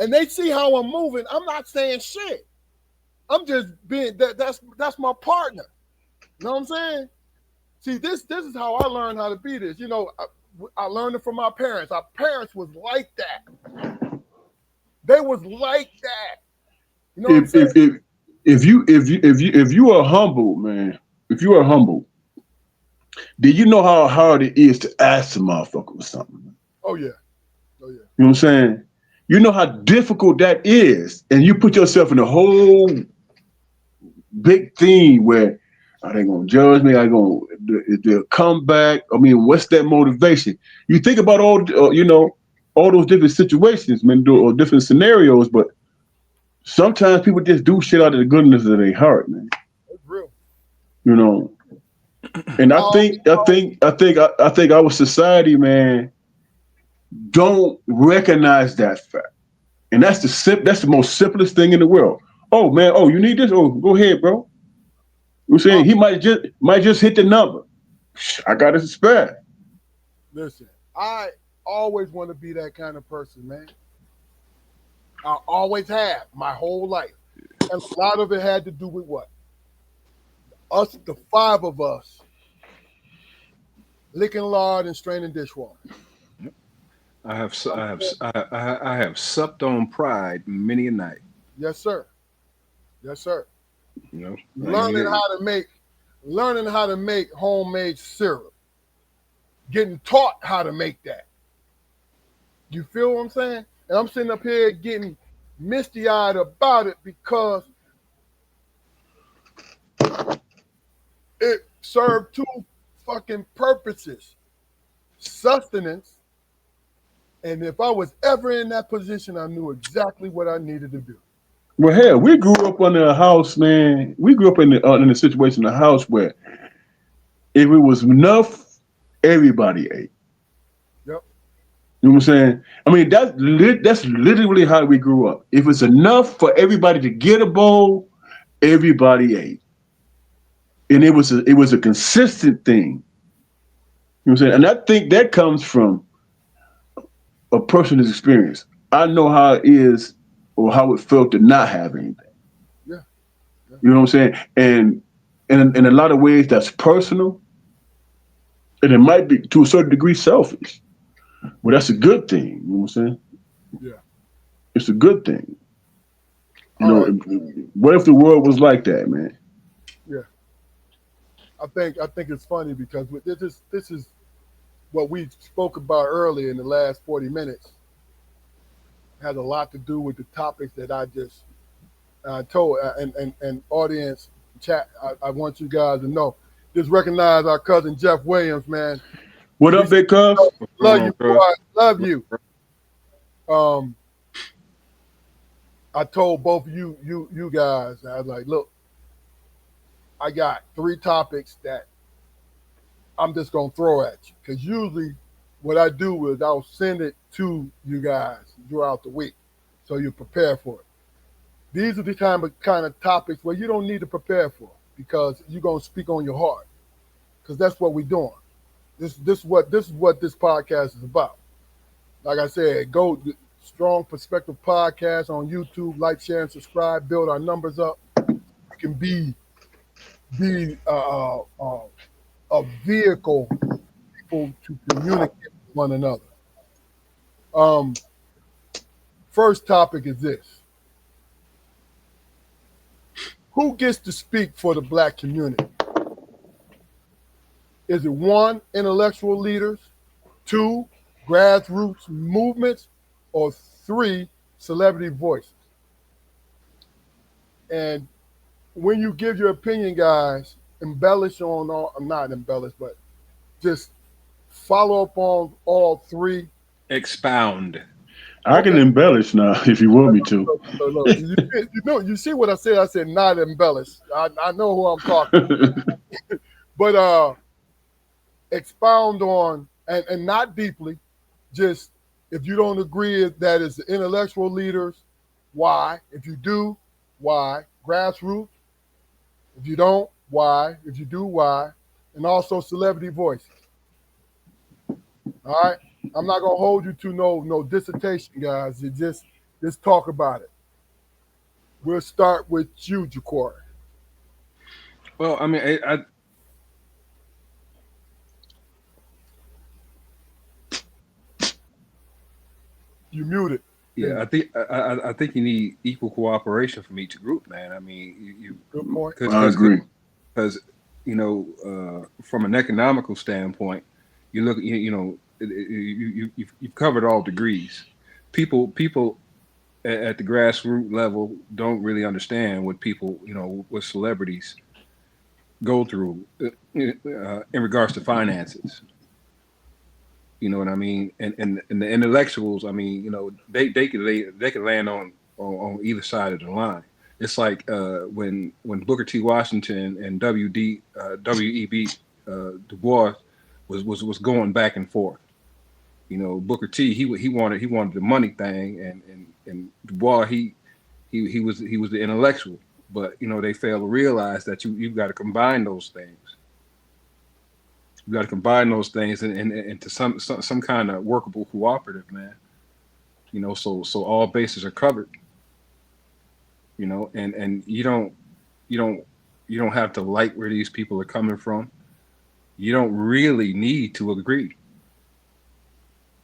and they see how I'm moving. I'm not saying shit. I'm just being that's my partner. You know what I'm saying? See, this is how I learned how to be this. I learned it from my parents. Our parents was like that. They was like that. You know what I'm saying? If you are humble, man, if you are humble, do you know how hard it is to ask a motherfucker for something? Oh yeah. You know what I'm saying? You know how difficult that is, and you put yourself in a whole big thing where are they gonna judge me? They'll come back? I mean, what's that motivation? You think about all those different situations, man, or different scenarios, but sometimes people just do shit out of the goodness of their heart, man. That's real. And I think our society, man, don't recognize that fact. And that's the most simplest thing in the world. Oh man, you need this? Oh, go ahead, bro. You're saying he might just hit the number. I got it spare. Listen, I always want to be that kind of person, man. I always have my whole life. And a lot of it had to do with what? Us, the five of us, licking lard and straining dishwater. I have supped on pride many a night. Yes, sir. Yes, sir. Learning how to make homemade syrup. Getting taught how to make that. You feel what I'm saying? And I'm sitting up here getting misty-eyed about it because it served two fucking purposes. Sustenance. And if I was ever in that position, I knew exactly what I needed to do. Well, hell, we grew up in a house, man. We grew up in a situation in a house where if it was enough, everybody ate. Yep. You know what I'm saying? I mean, that's literally how we grew up. If it's enough for everybody to get a bowl, everybody ate. And it was a consistent thing. You know what I'm saying? And I think that comes from a person's experience. I know how it is or how it felt to not have anything. Yeah. You know what I'm saying? And in a lot of ways, that's personal. And it might be, to a certain degree, selfish. But that's a good thing. You know what I'm saying? Yeah. It's a good thing. What if the world was like that, man? Yeah. I think it's funny because this is what we spoke about earlier in the last 40 minutes. Has a lot to do with the topics that I just told and audience chat. I want you guys to know. Just recognize our cousin Jeff Williams, man. What up, big cuz? Love you, boy. Love you. I told both of you guys, I was like, look, I got 3 topics that I'm just gonna throw at you. Because usually, what I do is I'll send it to you guys throughout the week, so you prepare for it. These are the kind of topics where you don't need to prepare for because you're gonna speak on your heart. Because that's what we're doing. This is what this podcast is about. Like I said, go to Strong Perspective Podcast on YouTube. Like, share, and subscribe. Build our numbers up. We can be a vehicle for people to communicate with one another. Um, First topic is this: who gets to speak for the black community? Is it 1, intellectual leaders, 2, grassroots movements, or 3, celebrity voices? And when you give your opinion, guys, embellish on all, not embellish, but just follow up on all 3. Expound. I can embellish now if you want me to. Look, you see what I said? I said not embellish. I know who I'm talking, but expound on and not deeply. Just if you don't agree that it's the intellectual leaders, why? If you do, why? Grassroots. If you don't, why? If you do, why? And also celebrity voices. All right. I'm not gonna hold you to no dissertation, guys. You just talk about it. We'll start with you, Jaquari. Well, I mean, You muted. yeah, I think you need equal cooperation from each group, man. I mean, Good point. I agree. Because from an economical standpoint, you look, you've covered all degrees. People at the grassroots level don't really understand what people, what celebrities go through in regards to finances. You know what I mean? And the intellectuals, I mean, they could land on either side of the line. It's like when Booker T. Washington and W.E.B. Du Bois was going back and forth. Booker T. he wanted the money thing, and Du Bois he was the intellectual. But they fail to realize that you've got to combine those things. You got to combine those things into some kind of workable cooperative, man. So all bases are covered. And you don't have to like where these people are coming from. You don't really need to agree.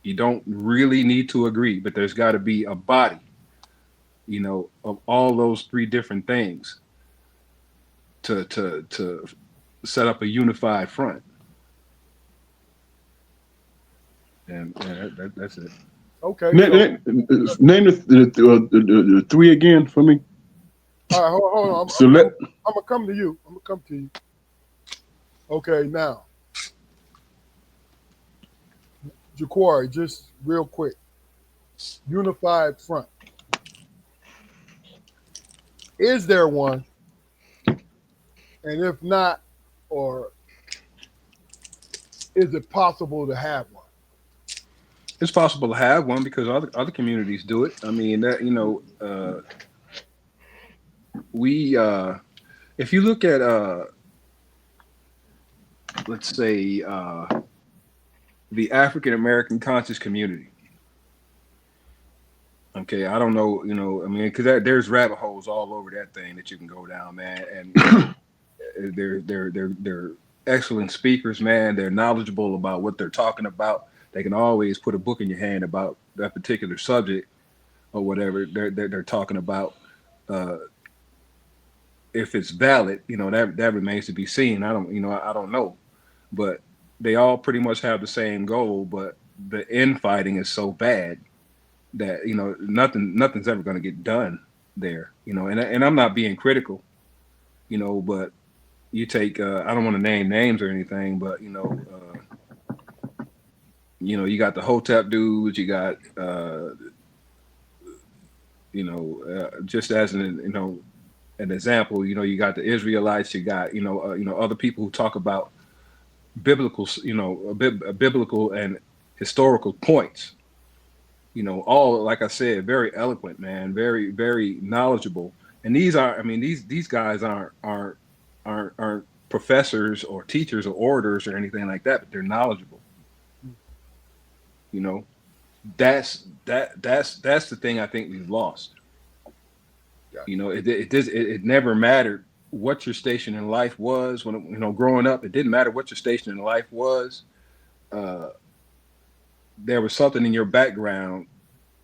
You don't really need to agree, but there's got to be a body, of all those 3 different things to set up a unified front. And that's it. Okay. Name the 3 again for me. All right, hold on. I'm gonna come to you. Okay, now, Jaquari, just real quick. Unified front. Is there one? And if not, or is it possible to have one? It's possible to have one because other communities do it. I mean, that we if you look at let's say the African American conscious community. Okay, I don't know, I mean, because there's rabbit holes all over that thing that you can go down, man, and they're excellent speakers, man. They're knowledgeable about what they're talking about. They can always put a book in your hand about that particular subject or whatever they're talking about. If it's valid, that remains to be seen. I don't know, but they all pretty much have the same goal. But the infighting is so bad that nothing's ever going to get done there. And I'm not being critical, but you take I don't want to name names or anything, but you got the Hotep dudes, you got, just as an, an example. You know, you got the Israelites, you got other people who talk about biblical, biblical and historical points. You know, all like I said, very eloquent, man, very very knowledgeable. And these are, I mean, these guys aren't professors or teachers or orators or anything like that, but they're knowledgeable. You know, that's the thing I think we've lost. Yeah. You know, it never mattered what your station in life was when, growing up. It didn't matter what your station in life was. There was something in your background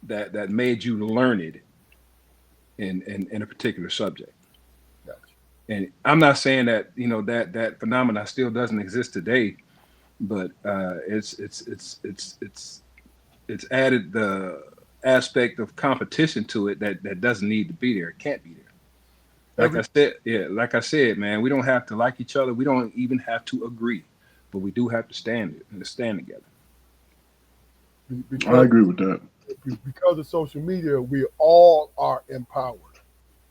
that made you learned in a particular subject. Gotcha. And I'm not saying that that phenomena still doesn't exist today, but it's added the aspect of competition to it that doesn't need to be there. It can't be there. Like I said, man, we don't have to like each other. We don't even have to agree, but we do have to stand together. I agree with that. Because of social media, we all are empowered,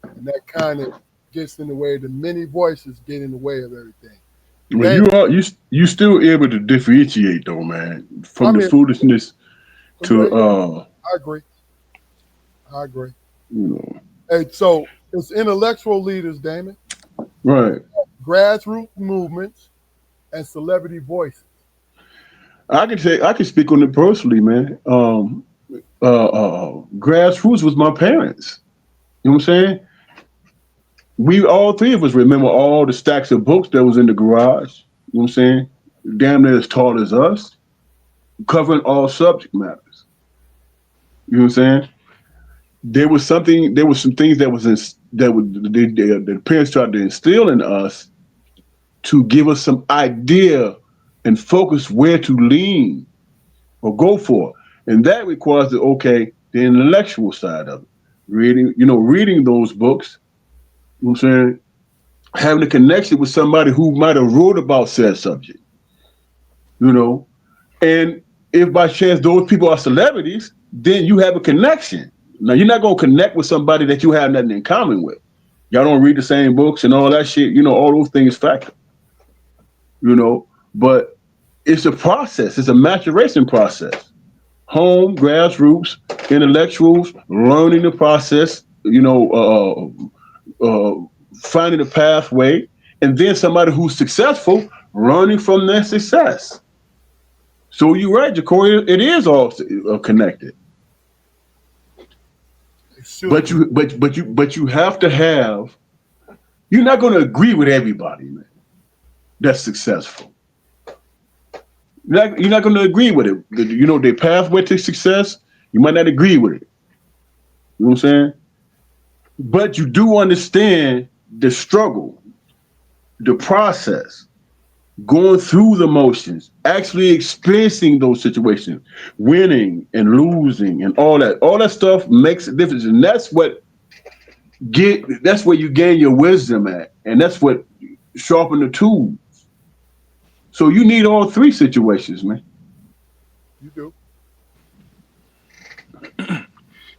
and that kind of gets in the way. The many voices get in the way of everything. Well, you still able to differentiate though, man, from the foolishness to I agree. you know. Hey, so it's intellectual leaders, Damon, Right. grassroots movements, and celebrity voices. I can speak on it personally, man. Grassroots was my parents. You know what I'm saying? We all three of us remember all the stacks of books that was in the garage. You know what I'm saying? Damn near as tall as us, covering all subject matters. You know what I'm saying? There was some things that the parents tried to instill in us to give us some idea and focus where to lean or go for. And that requires the intellectual side of it. Reading those books, you know what I'm saying? Having a connection with somebody who might have wrote about said subject. You know? And if by chance those people are celebrities, then you have a connection. Now you're not gonna connect with somebody that you have nothing in common with. Y'all don't read the same books and all that shit, all those things factor. But it's a process, it's a maturation process. Home, grassroots, intellectuals, learning the process, finding a pathway, and then somebody who's successful learning from their success. So you're right, Jacory, it is all connected. But you have to have. You're not going to agree with everybody, man. That's successful. You're not going to agree with it. Their pathway to success. You might not agree with it. You know what I'm saying? But you do understand the struggle, the process, going through the motions, actually experiencing those situations, winning and losing and all that. All that stuff makes a difference. And that's where you gain your wisdom at. And that's what sharpen the tools. So you need all three situations, man. You do.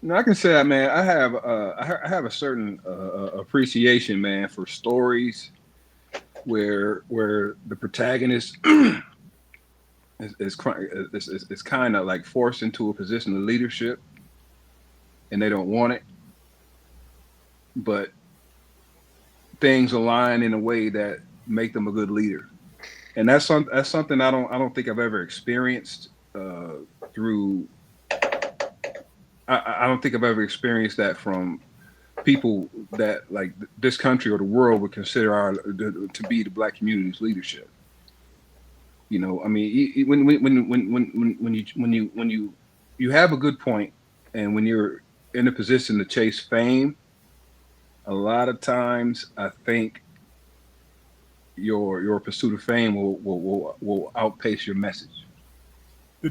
No, I can say that, man. I have a certain appreciation, man, for stories where the protagonist is kind of like forced into a position of leadership, and they don't want it, but things align in a way that make them a good leader, and that's something I don't think I've ever experienced through. I don't think I've ever experienced that from people that like this country or the world would consider to be the Black community's leadership. I mean, when you have a good point, and when you're in a position to chase fame, a lot of times I think your pursuit of fame will outpace your message.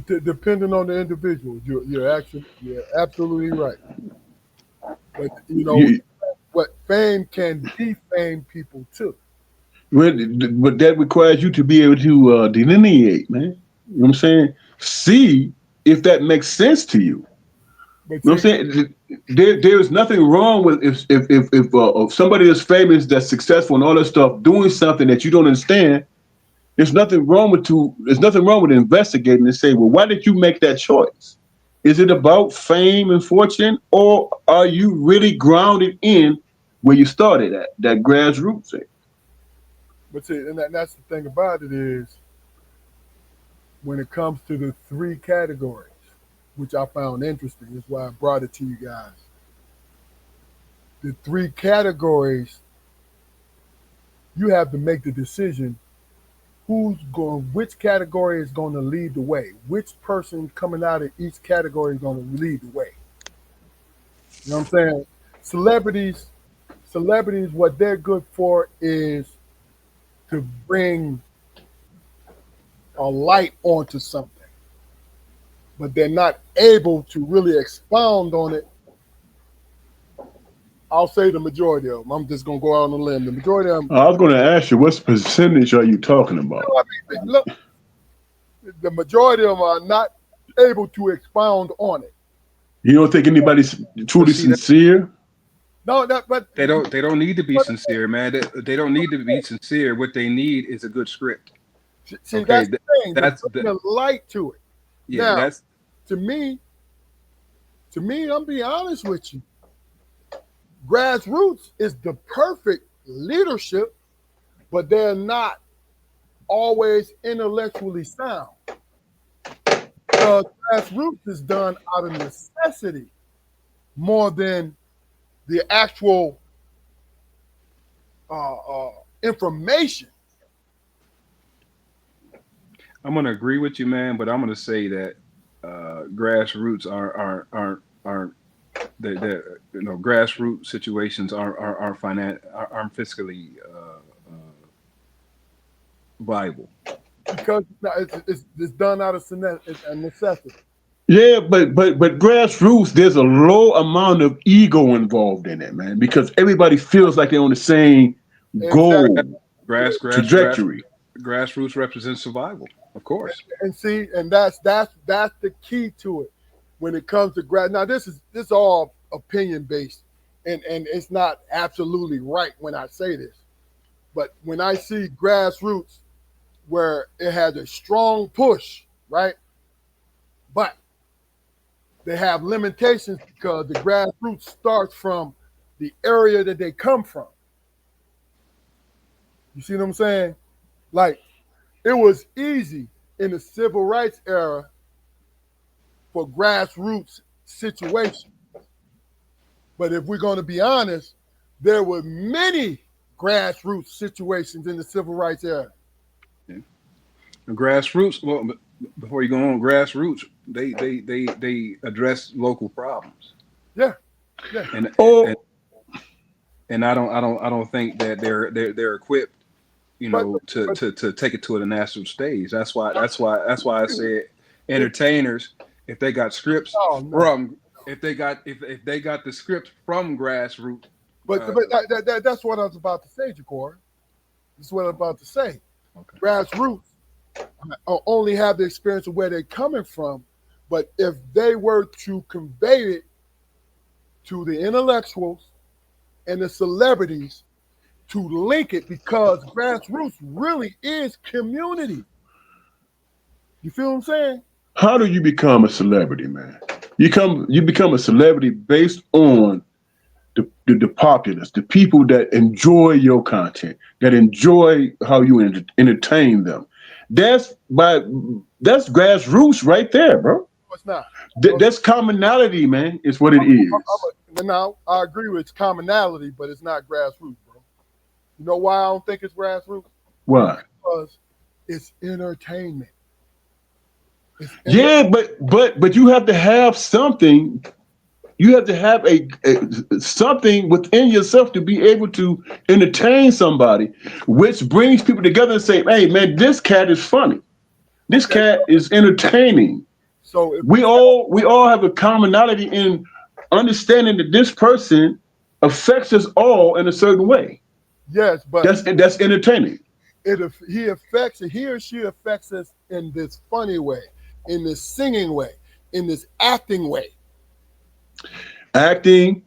Depending on the individual, you're absolutely right. But what fame can defame people too. But that requires you to be able to delineate, man. You know what I'm saying? See if that makes sense to you. But You know what I'm saying? there's nothing wrong with if somebody that's famous, that's successful, and all that stuff, doing something that you don't understand. There's nothing wrong with investigating and say, well, why did you make that choice? Is it about fame and fortune, or are you really grounded in where you started at, that grassroots thing? But see, and that's the thing about it is when it comes to the three categories, which I found interesting, is why I brought it to you guys. The three categories, you have to make the decision which category is going to lead the way, which person coming out of each category is going to lead the way. You know what I'm saying? Celebrities, what they're good for is to bring a light onto something, but they're not able to really expound on it. I'll say the majority of them. I'm just gonna go out on a limb. The majority of them. I was going to ask you, what percentage are you talking about? Look, the majority of them are not able to expound on it. You don't think anybody's truly sincere? No, but they don't need to be sincere, man. They don't need to be sincere. What they need is a good script. See, okay, that's the thing. That's the light to it. Yeah, now, that's to me. I'm being honest with you. Grassroots is the perfect leadership, but they're not always intellectually sound. Grassroots is done out of necessity more than the actual information. I'm gonna agree with you, man, but I'm gonna say that grassroots aren't grassroots situations aren't fiscally viable because it's done out of necessity. Yeah, but grassroots, there's a low amount of ego involved in it, man, because everybody feels like they're on the same goal trajectory. Grassroots represents survival, of course. And see, and that's the key to it when it comes to grass. Now, this is all opinion based, and it's not absolutely right when I say this, but when I see grassroots where it has a strong push, right, but they have limitations because the grassroots starts from the area that they come from. You see what I'm saying? Like, it was easy in the civil rights era for grassroots situations. But if we're going to be honest, there were many grassroots situations in the civil rights era. Yeah. Grassroots, well, before you go on, grassroots, they address local problems. Yeah. And I don't think that they're equipped, to take it to the national stage. That's why I said entertainers, if they got scripts if they got the script from grassroots. But that's what I was about to say, Jacor. That's what I'm about to say. Okay. Grassroots only have the experience of where they're coming from, but if they were to convey it to the intellectuals and the celebrities, to link it, because grassroots really is community. You feel what I'm saying? How do you become a celebrity, man? You become a celebrity based on the populace, the people that enjoy your content, that enjoy how you entertain them. That's grassroots right there, bro. No, it's not. That's commonality, man. It's what it is. Now, I agree with commonality, but it's not grassroots, bro. You know why I don't think it's grassroots? Why? Because it's entertainment. Yeah, but you have to have something. You have to have a something within yourself to be able to entertain somebody, which brings people together and say, "Hey, man, this cat is funny. This cat is entertaining." So we all have a commonality in understanding that this person affects us all in a certain way. Yes, but that's entertaining. He or she affects us in this funny way, in this singing way, in this acting way. Acting,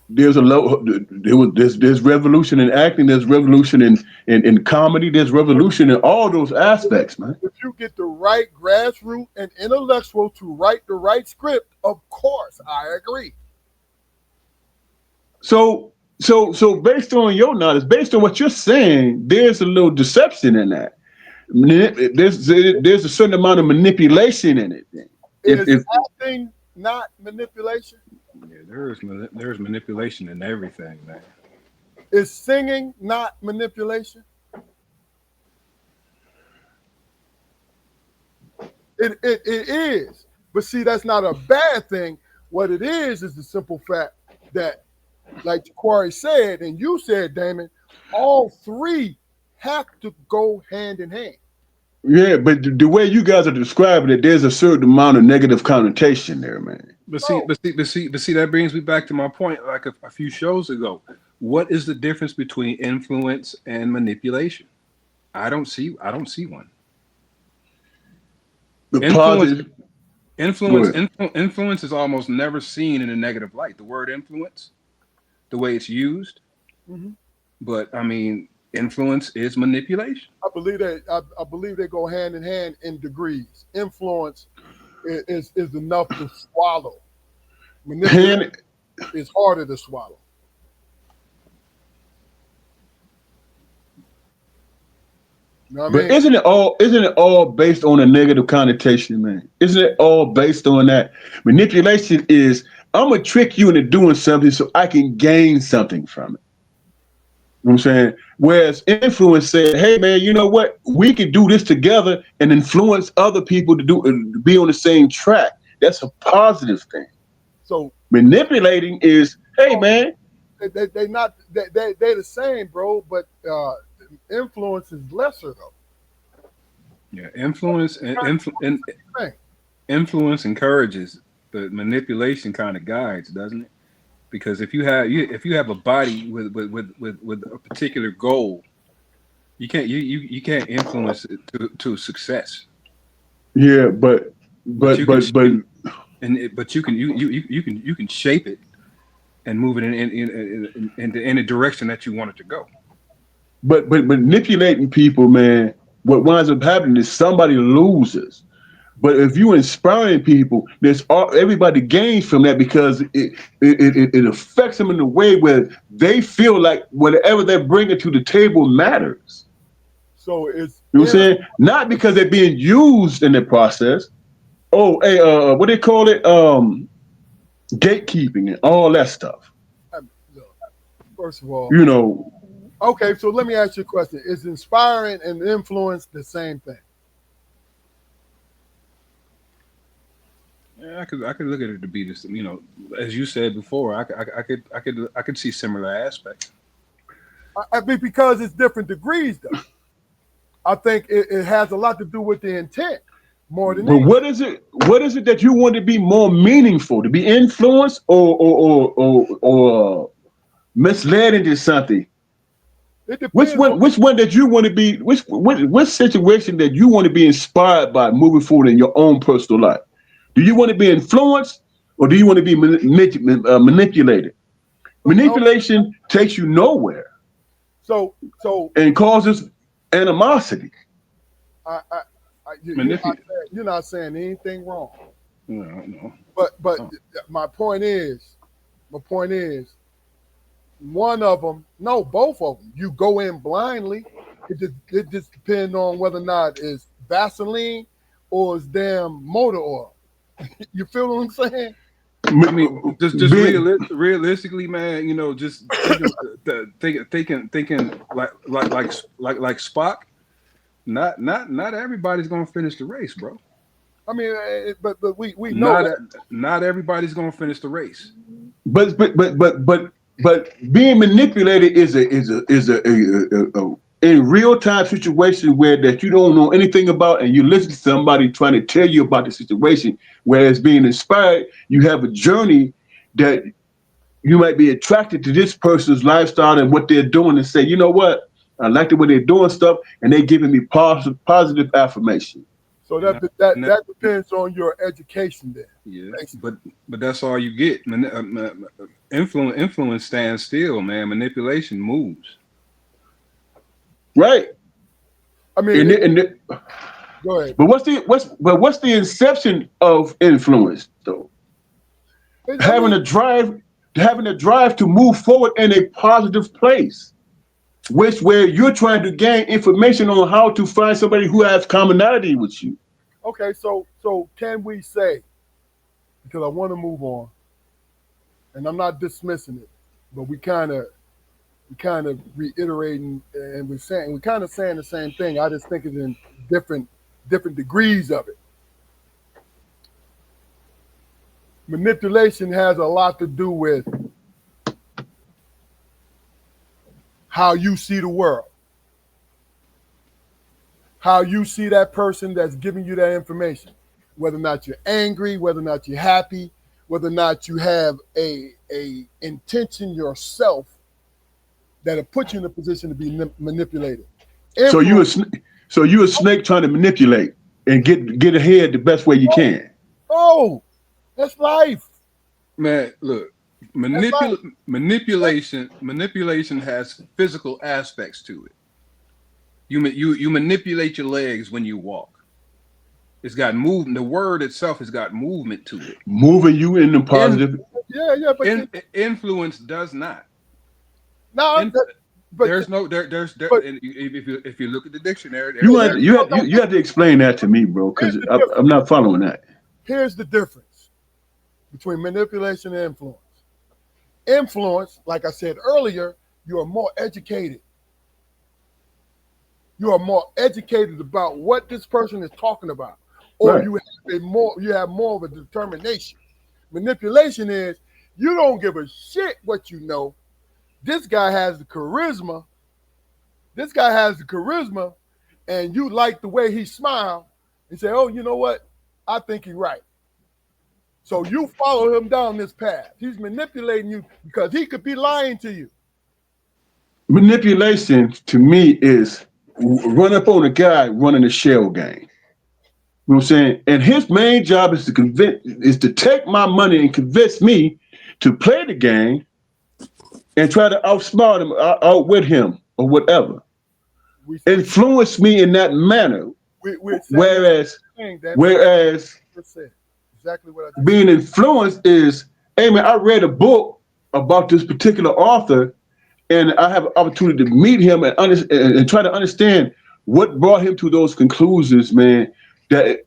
there's there's revolution in acting, there's revolution in comedy, there's revolution in all those aspects, man. If you get the right grassroots and intellectual to write the right script, of course, I agree. So based on your knowledge, based on what you're saying, there's a little deception in that. There's a certain amount of manipulation in it. Is acting not manipulation? Yeah, there's manipulation in everything, man. Is singing not manipulation? It is. But see, that's not a bad thing. What it is the simple fact that, like Quarry said, and you said, Damon, all three have to go hand in hand. Yeah, but the way you guys are describing it, there's a certain amount of negative connotation there, man. But see, that brings me back to my point, like a few shows ago. What is the difference between influence and manipulation? I don't see one. Influence is almost never seen in a negative light. The word influence, the way it's used, but I mean, influence is manipulation. I believe they go hand in hand in degrees. Influence is enough to swallow. Manipulation is harder to swallow. You know what I mean? Isn't it all based on a negative connotation, man? Isn't it all based on that? Manipulation is, I'm gonna trick you into doing something so I can gain something from it. You know what I'm saying? Whereas influence said, hey man, you know what? We can do this together and influence other people to be on the same track. That's a positive thing. So manipulating is, hey man. They're the same, bro, but influence is lesser though. Yeah, influence influence encourages, the manipulation kind of guides, doesn't it? Because if you have a body with a particular goal, you can't influence it to success. Yeah, but you can shape it and move it in a direction that you want it to go. But manipulating people, man, what winds up happening is somebody loses. But if you inspiring people, everybody gains from that because it affects them in a way where they feel like whatever they're bringing to the table matters. So it's, you know what I'm saying? Not because they're being used in the process. Oh, hey, what they call it? Gatekeeping and all that stuff. First of all, you know. Okay, so let me ask you a question. Is inspiring and influence the same thing? Yeah, I could look at it to be this, you know, as you said before, I could see similar aspects. I mean, because it's different degrees, though. I think it has a lot to do with the intent more than anything. What is it that you want to be more meaningful, to be influenced or misled into something? Which one that you want to be? Which situation that you want to be inspired by moving forward in your own personal life? Do you want to be influenced or do you want to be manipulated? Manipulation takes you nowhere. So and causes animosity. You're not saying anything wrong. No. But my point is, one of them, no, both of them. You go in blindly. It just depends on whether or not it's Vaseline or it's damn motor oil. You feel what I'm saying? I mean, just realistically, man. You know, just thinking like Spock. Not everybody's gonna finish the race, bro. I mean, but we know not everybody's gonna finish the race. But being manipulated is a in real time situation where that you don't know anything about, and you listen to somebody trying to tell you about the situation. Whereas being inspired, you have a journey that you might be attracted to this person's lifestyle and what they're doing, and say, you know what, I like the way they're doing stuff, and they're giving me positive affirmation. So And that depends on your education there. yeah, Basically. but that's all you get. Influence stands still, man. Manipulation moves. Right. I mean, go ahead. But what's the inception of influence though? I Having mean, a drive to move forward in a positive place, where you're trying to gain information on how to find somebody who has commonality with you. okay, so can we say, because I want to move on, and I'm not dismissing it, but we kind of reiterating and we're kind of saying the same thing. I just think it's in different degrees of it. Manipulation has a lot to do with how you see the world, how you see that person that's giving you that information, whether or not you're angry, whether or not you're happy, whether or not you have a intention yourself that'll put you in a position to be manipulated. So you a snake trying to manipulate and get ahead the best way you can. Oh, that's life. Man, look, manipulation has physical aspects to it. You manipulate your legs when you walk. It's got movement. The word itself has got movement to it. Moving you in the positive. Yeah, but influence does not. No, but if you look at the dictionary, you have to explain that to me, bro, because I'm not following that. Here's the difference between manipulation and influence. Influence, like I said earlier, you are more educated. You are more educated about what this person is talking about, or right. you have more of a determination. Manipulation is you don't give a shit what you know. This guy has the charisma. And you like the way he smiled and say, "Oh, you know what? I think he's right." So you follow him down this path. He's manipulating you because he could be lying to you. Manipulation to me is run up on a guy running a shell game. You know what I'm saying? And his main job is to take my money and convince me to play the game and try to outsmart him, outwit him, or whatever. Influence me in that manner. Whereas exactly what I being influenced is, hey man, I read a book about this particular author, and I have an opportunity to meet him and try to understand what brought him to those conclusions, man. That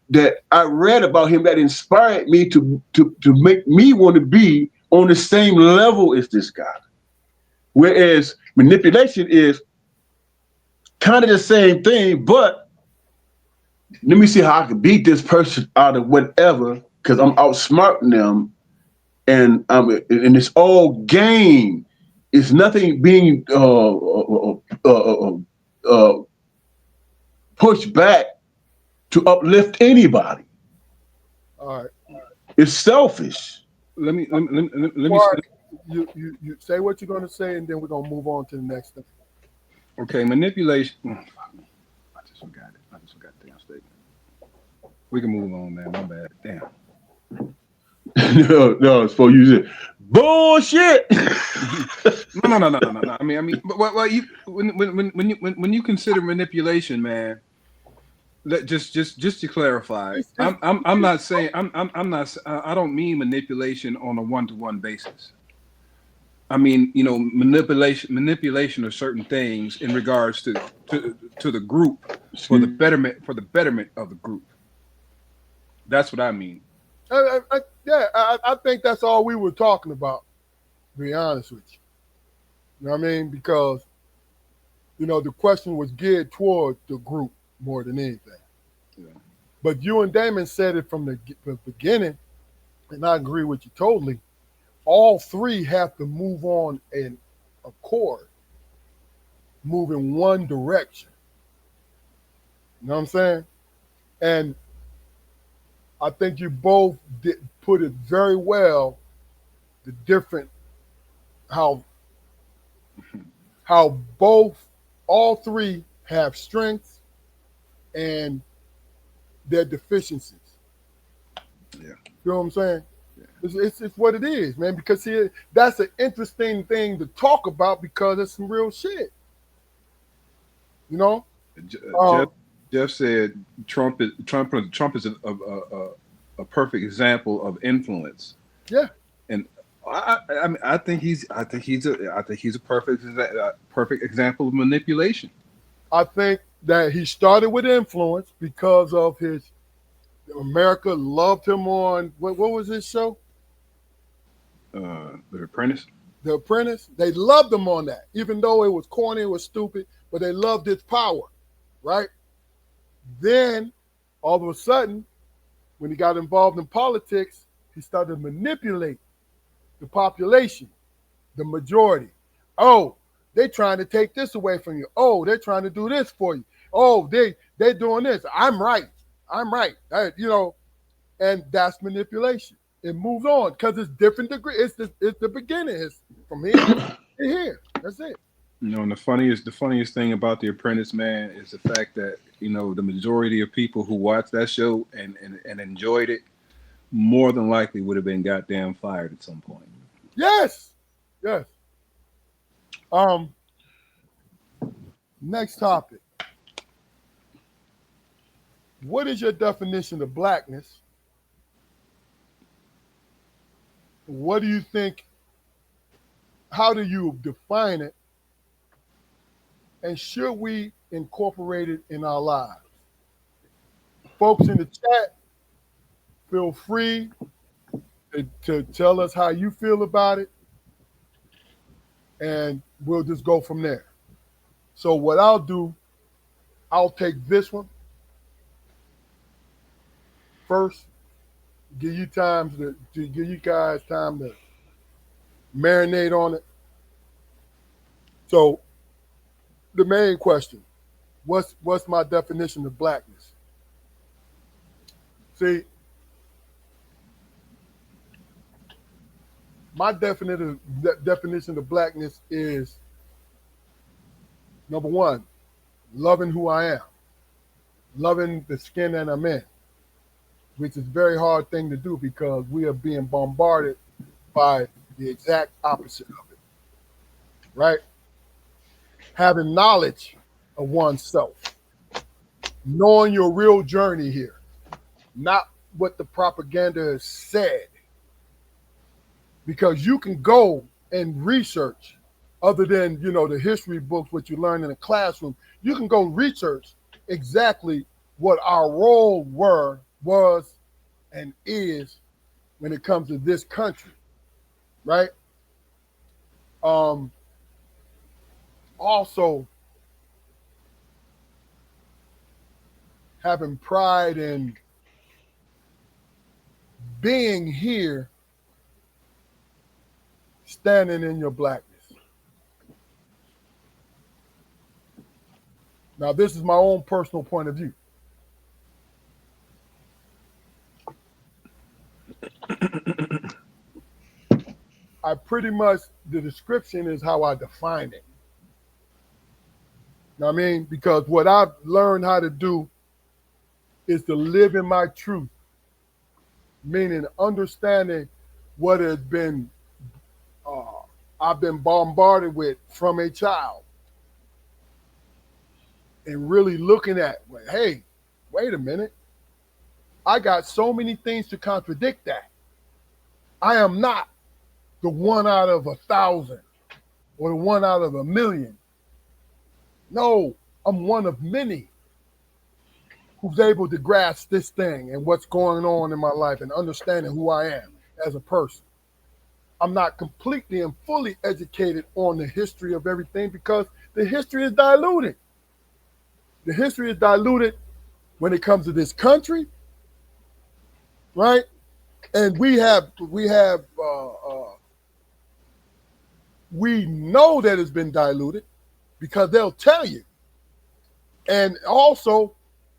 I read about him that inspired me to make me want to be on the same level as this guy. Whereas manipulation is kind of the same thing, but let me see how I can beat this person out of whatever, because I'm outsmarting them, and it's all game. It's nothing being pushed back to uplift anybody. All right. It's selfish. Let me you say what you're going to say, and then we're going to move on to the next thing. Okay, manipulation. I just forgot the damn statement. We can move on, man. My bad. Damn. no, it's for you. Bullshit. No. I mean, when you consider manipulation, man, just to clarify, I'm not saying I don't mean manipulation on a one-to-one basis. I mean, manipulation of certain things in regards to the group for the betterment of the group. That's what I mean. I think that's all we were talking about, to be honest with you. You know what I mean? Because, the question was geared toward the group more than anything. Yeah. But you and Damon said it from the beginning, and I agree with you totally. All three have to move on in accord, move in one direction. You know what I'm saying? And I think you both put it very well, the different, how all three have strengths and their deficiencies. Yeah. You know what I'm saying? It's what it is, man. Because see, that's an interesting thing to talk about because it's some real shit. You know, Jeff said Trump is a perfect example of influence. Yeah, and I think he's a perfect example of manipulation. I think that he started with influence because of his America loved him on what was his show? The Apprentice. The Apprentice. They loved him on that, even though it was corny, it was stupid, but they loved his power, right? Then, all of a sudden, when he got involved in politics, he started to manipulate the population, the majority. Oh, they're trying to take this away from you. Oh, they're trying to do this for you. Oh, they're doing this. I'm right. And that's manipulation. It moves on because it's different degree. It's the beginning. It's from here to here. That's it. And the funniest thing about The Apprentice, man, is the fact that the majority of people who watched that show and enjoyed it more than likely would have been goddamn fired at some point. Yes. Next topic. What is your definition of blackness? What do you think? How do you define it? And should we incorporate it in our lives? Folks in the chat, feel free to tell us how you feel about it, and we'll just go from there. So what I'll do, I'll take this one first, give you guys time to marinate on it. So the main question, what's my definition of blackness? See, my definition of blackness is, number one, loving who I am, loving the skin that I'm in, which is a very hard thing to do because we are being bombarded by the exact opposite of it, right? Having knowledge of oneself, knowing your real journey here, not what the propaganda has said. Because you can go and research, other than the history books, what you learn in a classroom, you can go research exactly what our role was and is when it comes to this country, right? Also, having pride in being here, standing in your blackness. Now, this is my own personal point of view. I pretty much, the description is how I define it. Know what I mean? Because what I've learned how to do is to live in my truth, meaning understanding what has been I've been bombarded with from a child, and really looking at, hey, wait a minute, I got so many things to contradict that. I am not the one out of 1,000 or the one out of 1,000,000. No, I'm one of many who's able to grasp this thing and what's going on in my life and understanding who I am as a person. I'm not completely and fully educated on the history of everything because the history is diluted. The history is diluted when it comes to this country, right? And we know that it's been diluted because they'll tell you. And also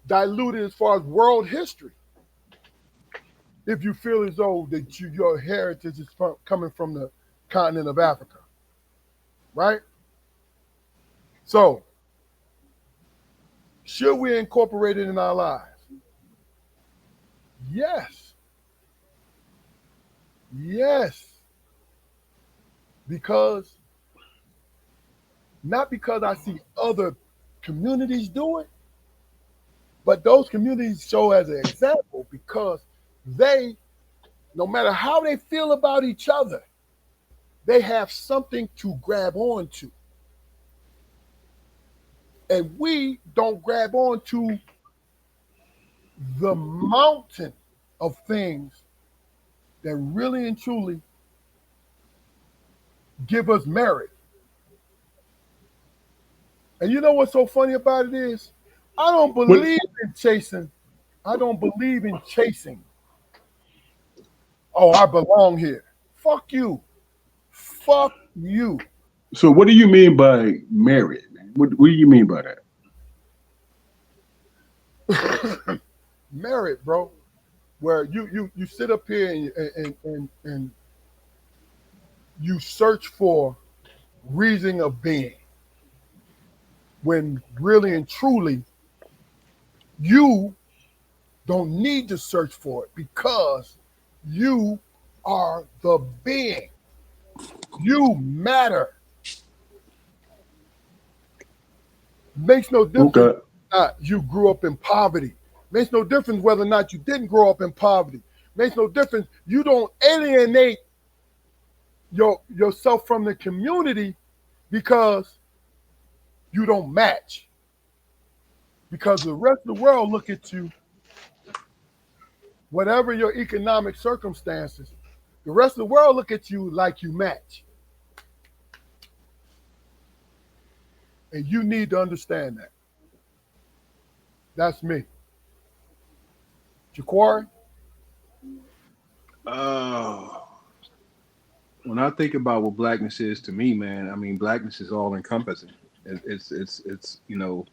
diluted as far as world history. If you feel as though that your heritage is coming from the continent of Africa, right? So, should we incorporate it in our lives? Yes. Yes. Because not because I see other communities do it, but those communities show as an example because they, no matter how they feel about each other, they have something to grab onto. And we don't grab onto the mountain of things that really and truly give us merit. And you know what's so funny about it is, I don't What? believe in chasing. I don't believe in chasing. Oh, I belong here. Fuck you. Fuck you. So what do you mean by merit, man? What do you mean by Merit, bro. Where you sit up here and you search for reason of being when really and truly you don't need to search for it because you are the being. You matter. Makes no difference Okay. whether or not you grew up in poverty. Makes no difference whether or not you didn't grow up in poverty. Makes no difference. You don't alienate yourself from the community because you don't match. Because the rest of the world look at you, whatever your economic circumstances, the rest of the world look at you like you match. And you need to understand that. That's me. Jaquari? When I think about what blackness is to me, man, I mean, blackness is all encompassing. It's you know,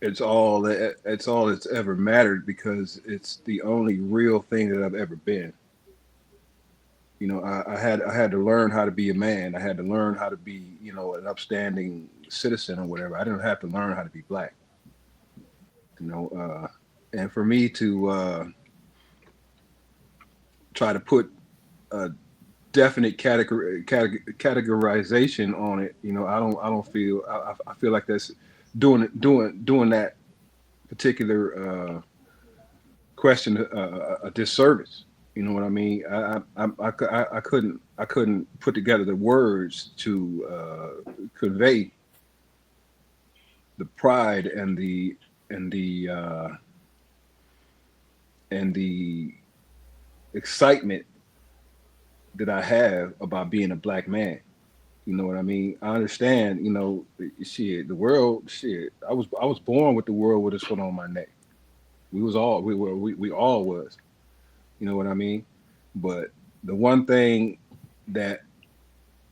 it's all that's ever mattered because it's the only real thing that I've ever been. You know, I had to learn how to be a man. I had to learn how to be, you know, an upstanding citizen or whatever. I didn't have to learn how to be black. You know, and for me to try to put a definite categorization on it, you know, I don't feel I feel like that's doing that particular question a disservice. You know what I mean? I couldn't put together the words to convey the pride and the uh, and the excitement that I have about being a black man. You know what I mean? I understand. You know, shit. The world, shit. I was born with the world with a foot on my neck. We all was. You know what I mean? But the one thing that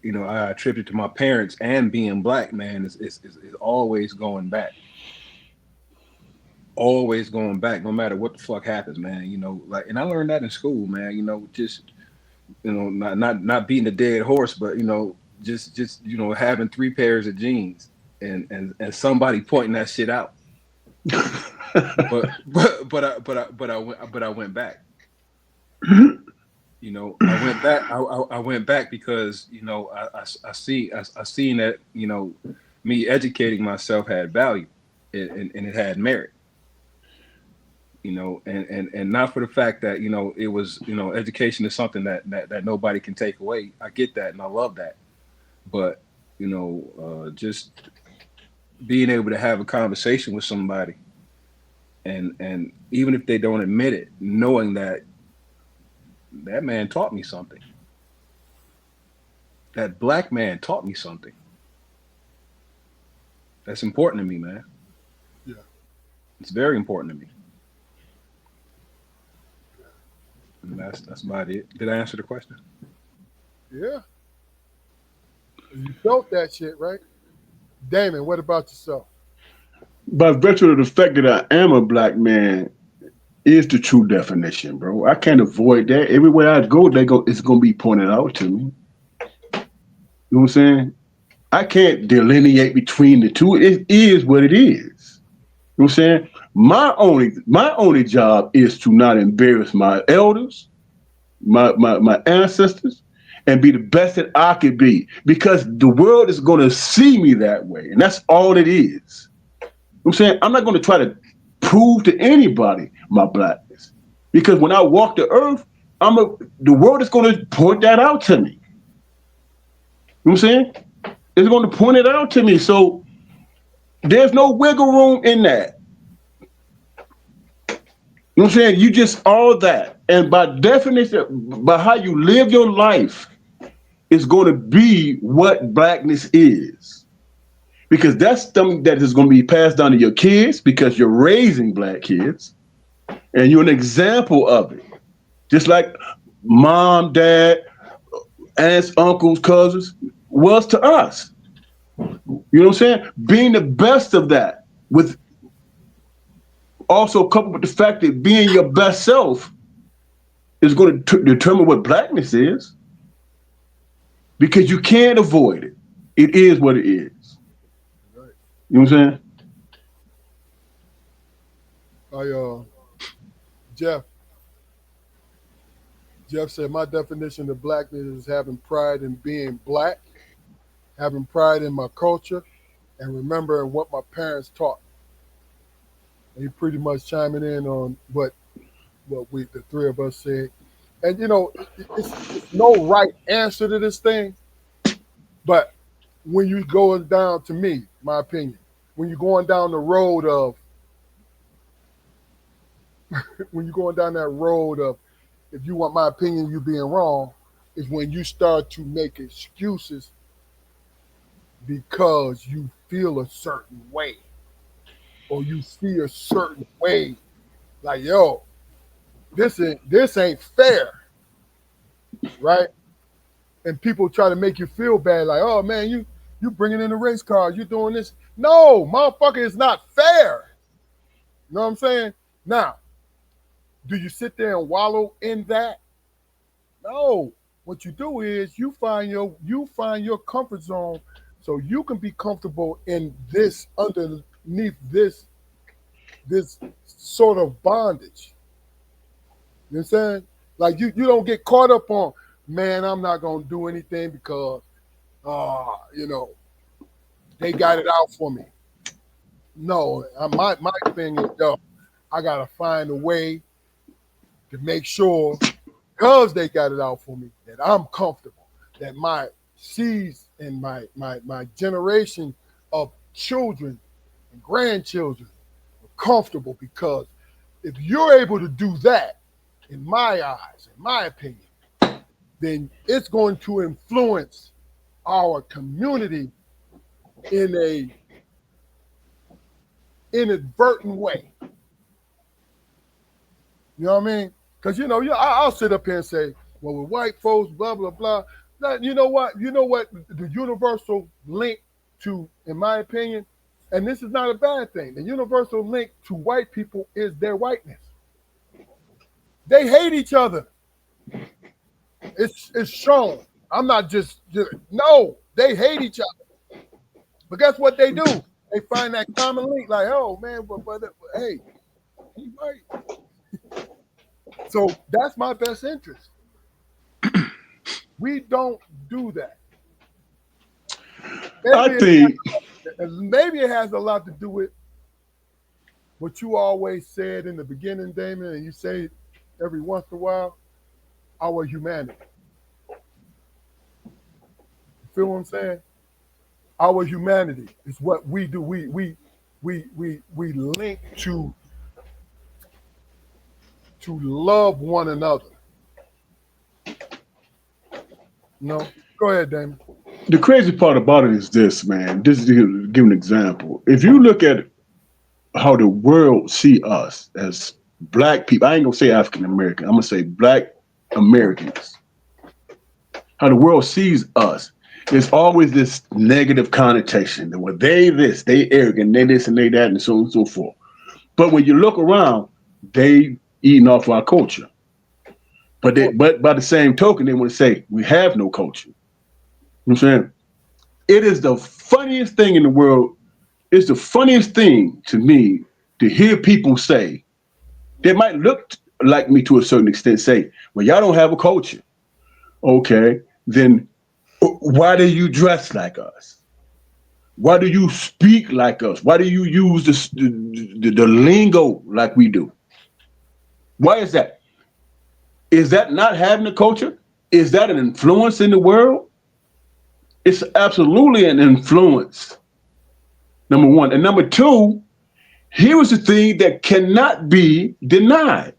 you know I attribute to my parents and being black, man, is always going back. Always going back, no matter what the fuck happens, man. You know, like, and I learned that in school, man. You know, just you know, not beating a dead horse, but you know, just you know, having three pairs of jeans and somebody pointing that shit out. But I went back. You know, I went back. I went back because you know I seen that you know me educating myself had value and it had merit. You know, and not for the fact that you know it was you know education is something that nobody can take away. I get that and I love that, but you know just being able to have a conversation with somebody and even if they don't admit it, knowing that that man taught me something. That black man taught me something. That's important to me, man. Yeah. It's very important to me. And that's about it. Did I answer the question? Yeah. You felt that shit, right? Damon, what about yourself? By virtue of the fact that I am a black man is the true definition, bro. I can't avoid that. Everywhere I go, it's gonna be pointed out to me. You know what I'm saying? I can't delineate between the two. It is what it is. You know what I'm saying? My only job is to not embarrass my elders, my ancestors, and be the best that I could be, because the world is going to see me that way, and that's all it is. I'm saying I'm not going to try to prove to anybody my blackness, because when I walk the earth, the world is going to point that out to me. You know what I'm saying? It's going to point it out to me. So there's no wiggle room in that. You know what I'm saying? You just all that. And by definition, by how you live your life, is going to be what blackness is. Because that's something that is going to be passed down to your kids, because you're raising black kids and you're an example of it. Just like mom, dad, aunts, uncles, cousins was to us. You know what I'm saying? Being the best of that, with also coupled with the fact that being your best self is going to determine what blackness is, because you can't avoid it. It is what it is. Right. You know what I'm saying? Jeff said, my definition of blackness is having pride in being black, having pride in my culture, and remembering what my parents taught. And he pretty much chiming in on what the three of us said. And it's no right answer to this thing, but when you go down, to me, my opinion, when you're going down the road of when you're going down that road of, if you want my opinion, you being wrong, is when you start to make excuses because you feel a certain way or you see a certain way. Like, yo, this ain't fair, right? And people try to make you feel bad, like, oh man, you bringing in the race cars, you doing this. No, motherfucker, it's not fair. You know what I'm saying? Now, do you sit there and wallow in that? No. What you do is you find your comfort zone, so you can be comfortable in this, underneath this sort of bondage. You know what I'm saying? Like you don't get caught up on, man, I'm not gonna do anything because they got it out for me. No, my thing is, yo, I gotta find a way to make sure, because they got it out for me, that I'm comfortable, that my seeds and my generation of children and grandchildren are comfortable. Because if you're able to do that, in my eyes, in my opinion, then it's going to influence our community in a inadvertent way. You know what I mean? Because I'll sit up here and say, well, with white folks, blah blah blah. You know what? The universal link to, in my opinion, and this is not a bad thing, the universal link to white people is their whiteness. They hate each other. It's shown. I'm not just no. They hate each other. But guess what they do? They find that common link. Like, oh man, but hey, he's right. So that's my best interest. We don't do that. Maybe it has a lot to do with what you always said in the beginning, Damon, and you say every once in a while, our humanity. You feel what I'm saying? Our humanity is what we do. We link to love one another. No, go ahead, Damon. The crazy part about it is this, man. This is to give an example. If you look at how the world see us as black people, I ain't gonna say African American. I'm gonna say black Americans. How the world sees us, there's always this negative connotation that, well, they this, they arrogant, they this and they that, and so on and so forth. But when you look around, they eating off our culture. But by the same token, they want to say we have no culture. You know what I'm saying? It is the funniest thing in the world. It's the funniest thing to me to hear people say, they might look like me to a certain extent, say, well, y'all don't have a culture. Okay, then why do you dress like us? Why do you speak like us? Why do you use the lingo like we do? Why is that? Is that not having a culture? Is that an influence in the world? It's absolutely an influence. Number one. And number two, here is the thing that cannot be denied.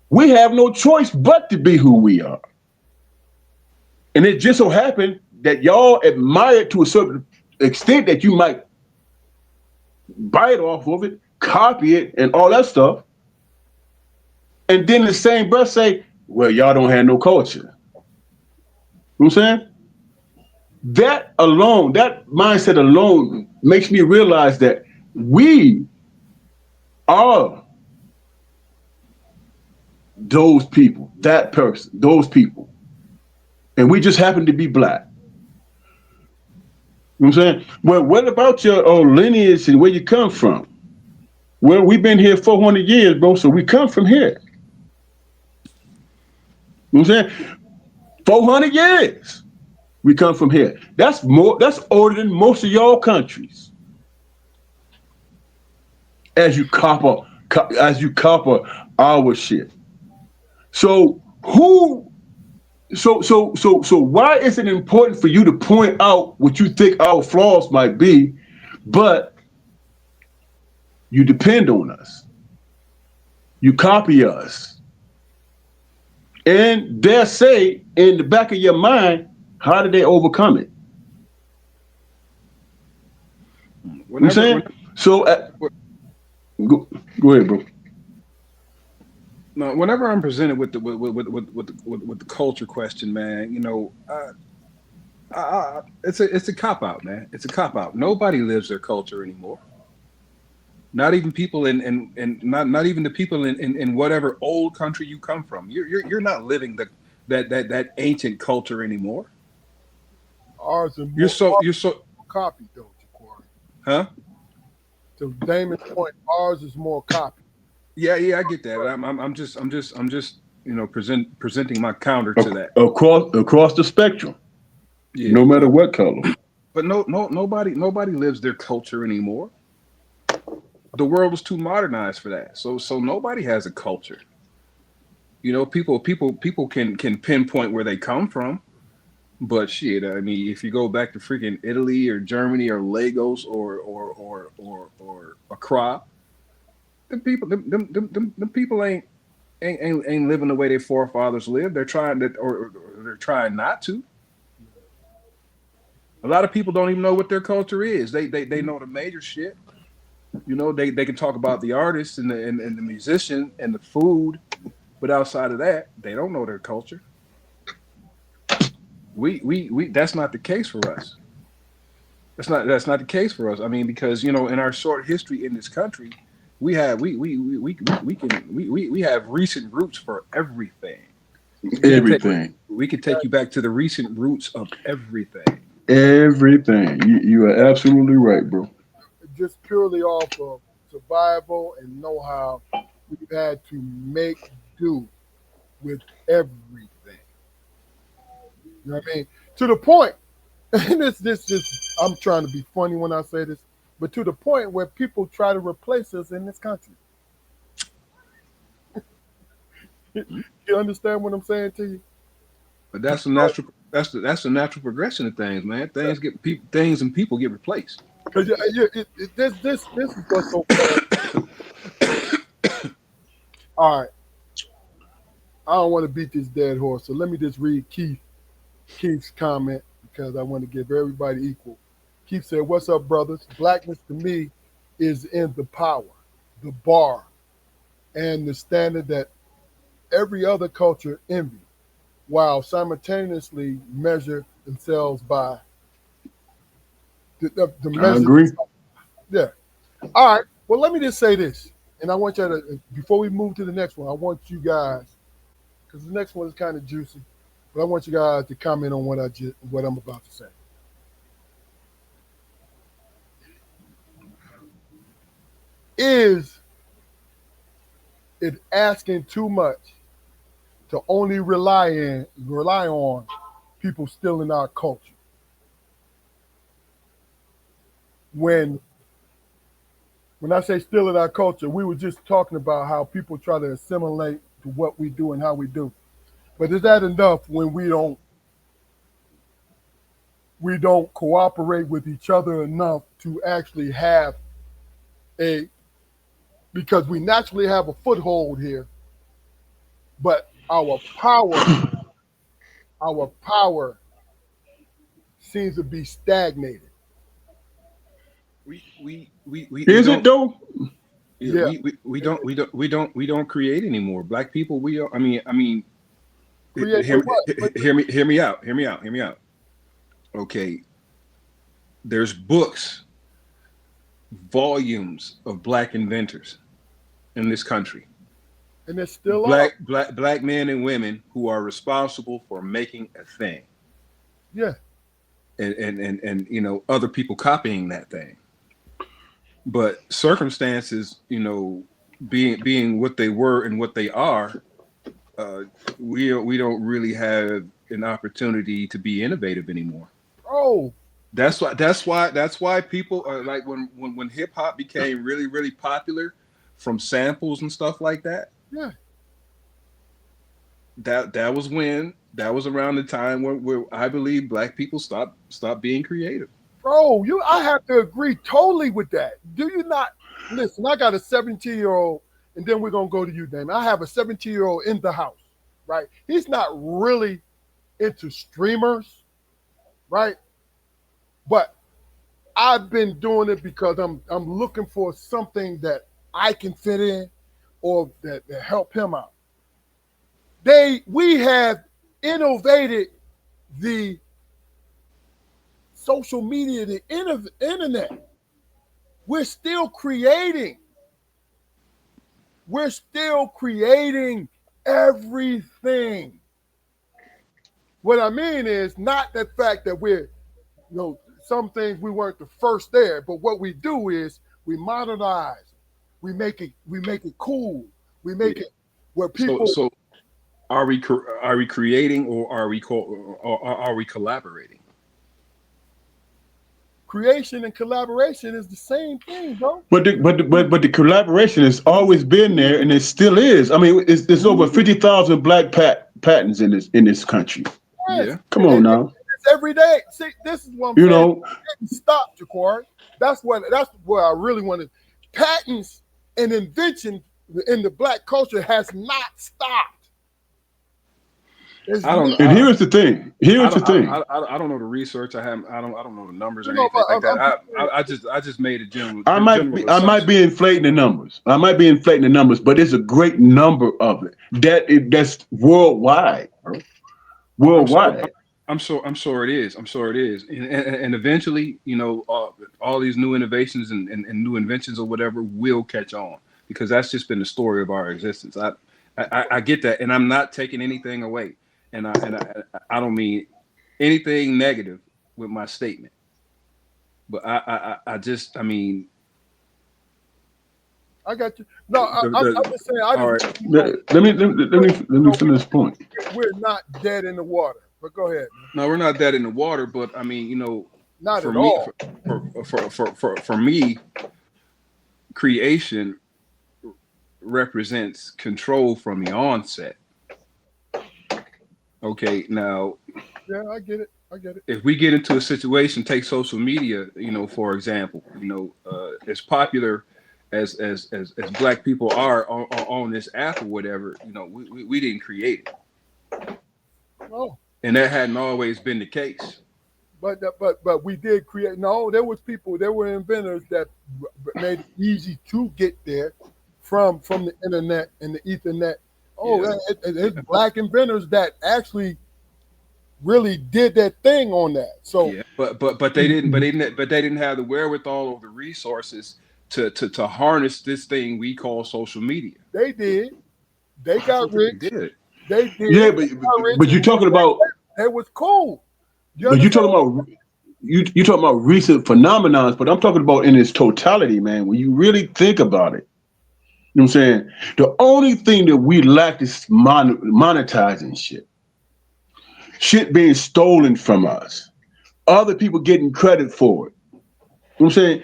We have no choice but to be who we are. And it just so happened that y'all admire it to a certain extent that you might bite off of it, copy it, and all that stuff. And then the same breath say, well, y'all don't have no culture. You know what I'm saying? That alone, that mindset alone makes me realize that we are those people, that person, those people. And we just happen to be black. You know what I'm saying? Well, what about your lineage and where you come from? Well, we've been here 400 years, bro, so we come from here. You know what I'm saying? 400 years. We come from here. That's older than most of y'all countries. As you copper our shit. So why is it important for you to point out what you think our flaws might be, but you depend on us? You copy us. And dare say in the back of your mind, how did they overcome it? Whenever, I'm saying? So go ahead, bro. No, whenever I'm presented with the culture question, man, you know, it's a cop out, man. It's a cop out. Nobody lives their culture anymore. Not even people in not even the people in whatever old country you come from. You're not living that ancient culture anymore. Ours are you're so copied, don't you, Corey? Huh? To Damon's point, ours is more copied. Yeah, I get that. I'm just you know presenting my counter to that. Across the spectrum. Yeah. No matter what color. But nobody lives their culture anymore. The world is too modernized for that. So nobody has a culture. You know, people can pinpoint where they come from. But shit, I mean, if you go back to freaking Italy or Germany or Lagos or Accra, the people ain't living the way their forefathers lived. They're trying to, or they're trying not to. A lot of people don't even know what their culture is. They know the major shit. You know, they can talk about the artist and the musician and the food, but outside of that, they don't know their culture. We that's not the case for us. That's not the case for us. I mean, because you know, in our short history in this country, we have recent roots for everything. Everything. We can take you back to the recent roots of everything. Everything. You are absolutely right, bro. Just purely off of survival and know-how, we've had to make do with everything. You know what I mean? To the point, and this I'm trying to be funny when I say this, but to the point where people try to replace us in this country. You understand what I'm saying to you? But that's a natural. That's the natural progression of things, man. Things and people get replaced. Because this is what's so funny. All right, I don't want to beat this dead horse, so let me just read Keith's comment because I want to give everybody equal. Keith said, "What's up, brothers? Blackness to me is in the power, the bar, and the standard that every other culture envy, while simultaneously measure themselves by the measure." I agree. Yeah. All right. Well, let me just say this, and I want you to, before we move to the next one, I want you guys, because the next one is kind of juicy, but I want you guys to comment on what I'm about to say. Is it's asking too much to only rely on people still in our culture. When I say still in our culture, we were just talking about how people try to assimilate to what we do and how we do. But is that enough when we don't cooperate with each other enough to actually have because we naturally have a foothold here, but our power seems to be stagnated. We Is it though? Yeah, we don't create anymore. Black people, we are. I mean, Create hear me out. Okay, there's books, volumes of black inventors in this country. And it's still black men and women who are responsible for making a thing. Yeah. And other people copying that thing. But circumstances, being what they were and what they are, we don't really have an opportunity to be innovative anymore. Oh, that's why people are like when hip hop became really, really popular from samples and stuff like that. Yeah. That was around the time where I believe black people stopped being creative. Bro, I have to agree totally with that. Do you not? Listen, I got a 17-year-old, and then we're going to go to you, Damon. I have a 17-year-old in the house, right? He's not really into streamers, right? But I've been doing it because I'm looking for something that I can fit in or that help him out. We have innovated the social media, the internet. We're still creating. We're still creating everything. What I mean is not the fact that we're, some things we weren't the first there, but what we do is we modernize. We make it cool. We make it where people. So are we creating or are we collaborating? Creation and collaboration is the same thing, bro. But the collaboration has always been there, and it still is. I mean, it's over 50,000 black patents in this country. Yes. Yeah, come on now. It's every day. See, this is what I'm saying. Stop, Jaquari. That's where I really wanted. Patents and invention in the black culture has not stopped. Here's the thing. I don't know the research. I don't know the numbers or anything like that. I just made a general. I might be inflating the numbers. But it's a great number of it. That's worldwide, bro. Worldwide. I'm sure it is. And eventually, all these new innovations and new inventions or whatever will catch on, because that's just been the story of our existence. I get that, and I'm not taking anything away. And I don't mean anything negative with my statement, but I mean. I got you. No, I'm just saying. Let me finish this point. We're not dead in the water, but go ahead. No, we're not dead in the water, but I mean, not for at me, all. For me, creation represents control from the onset. Okay, now. Yeah, I get it. If we get into a situation, take social media, for example, as popular as black people are on this app or whatever, we didn't create it. No. And that hadn't always been the case. But we did create. No, there were inventors that made it easy to get there from the internet and the Ethernet. Oh, yeah. It's black inventors that actually really did that thing on that. So, yeah, but they didn't have the wherewithal or the resources to harness this thing we call social media. They did. They got rich. They did. Yeah, but you're talking about it was cool. But you're talking about recent phenomenons, but I'm talking about in its totality, man. When you really think about it, You know what I'm saying? The only thing that we lack is monetizing shit. Shit being stolen from us. Other people getting credit for it. You know what I'm saying?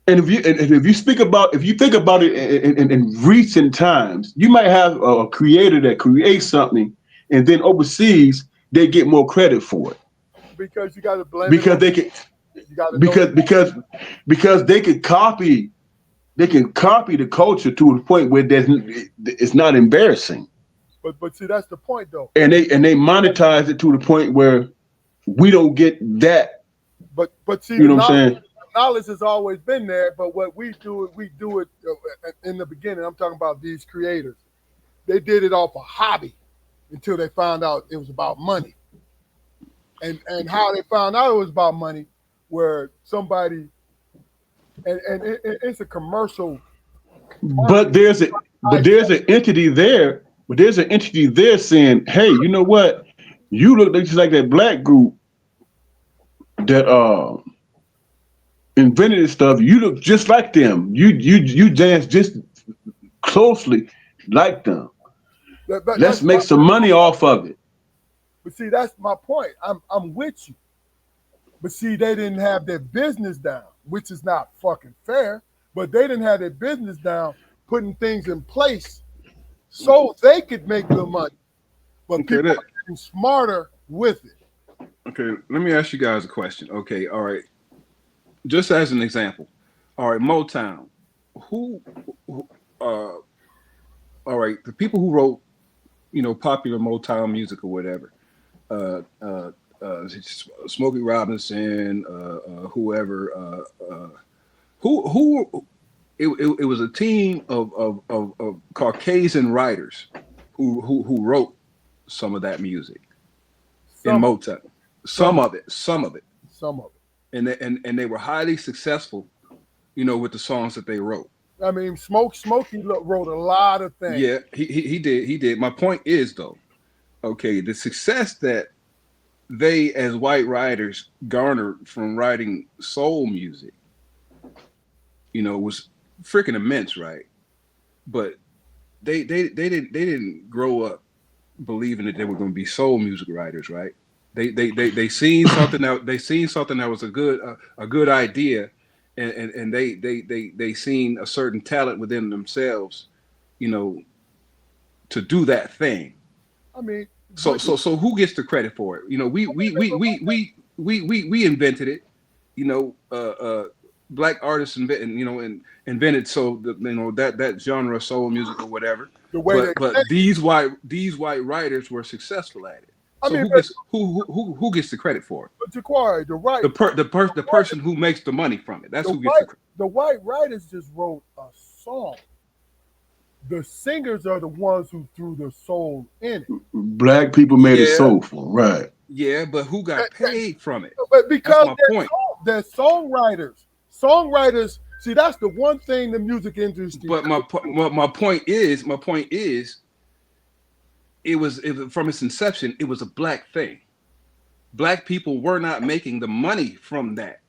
And if you speak about, if you think about it in recent times, you might have a creator that creates something, and then overseas they get more credit for it Because you got to blame it because on. they can You got to know. because they can copy the culture to the point where it's not embarrassing, But see, that's the point though. and they monetize it to the point where we don't get that. But see, You know what I'm saying? knowledge has always been there. But what we do it in the beginning. I'm talking about these creators. They did it off a hobby until they found out it was about money. And how they found out it was about money, where somebody and it's a commercial. But there's an entity there. But there's an entity there saying, "Hey, you know what? You look just like that black group that invented this stuff. You look just like them. You dance just closely like them. Let's make some money off of it." But see, that's my point. I'm with you. But see, they didn't have their business down, which is not fucking fair. But they didn't have their business down, putting things in place so they could make the money. But people are getting smarter with it. Okay, let me ask you guys a question. Okay, all right. Just as an example, all right, Motown. Who all right, the people who wrote, popular Motown music or whatever, Smokey Robinson, whoever, who it was a team of Caucasian writers who wrote some of that music in Motown. Some of it. And they were highly successful, with the songs that they wrote. I mean, Smokey wrote a lot of things. Yeah, he did. My point is though, okay, the success that they as white writers garnered from writing soul music, was freaking immense, right? But they didn't grow up believing that they were going to be soul music writers, right? They seen something that was a good idea, and they seen a certain talent within themselves, to do that thing. I mean, so who gets the credit for it? We invented it. Black artists invented that genre of soul music or whatever. But these white writers were successful at it. So who gets the credit for it? But Jaquari, the person who makes the money from it. That's who gets the credit. The white writers just wrote a song. The singers are the ones who threw the soul in it. Black people made it soulful, right? Yeah, but who got paid from it? But because they're songwriters. Songwriters, see, that's the one thing the music industry. But my point is, it was from its inception, it was a black thing. Black people were not making the money from that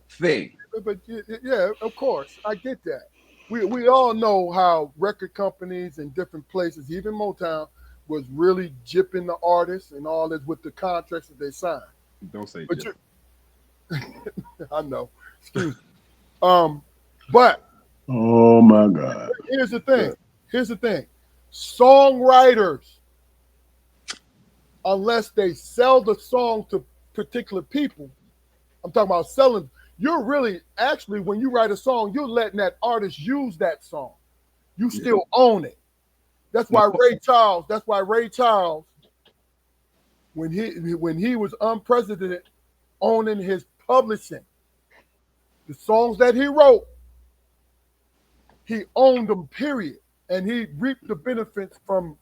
thing. But yeah, of course, I get that. We all know how record companies in different places, even Motown, was really gypping the artists and all this with the contracts that they signed. Don't say but I know. Excuse me. But oh my God. Here's the thing. Songwriters, unless they sell the song to particular people, I'm talking about selling. You're really actually, when you write a song, you're letting that artist use that song. You still own it. That's why Ray Charles, when he was unprecedented, owning his publishing, the songs that he wrote, he owned them, period. And he reaped the benefits from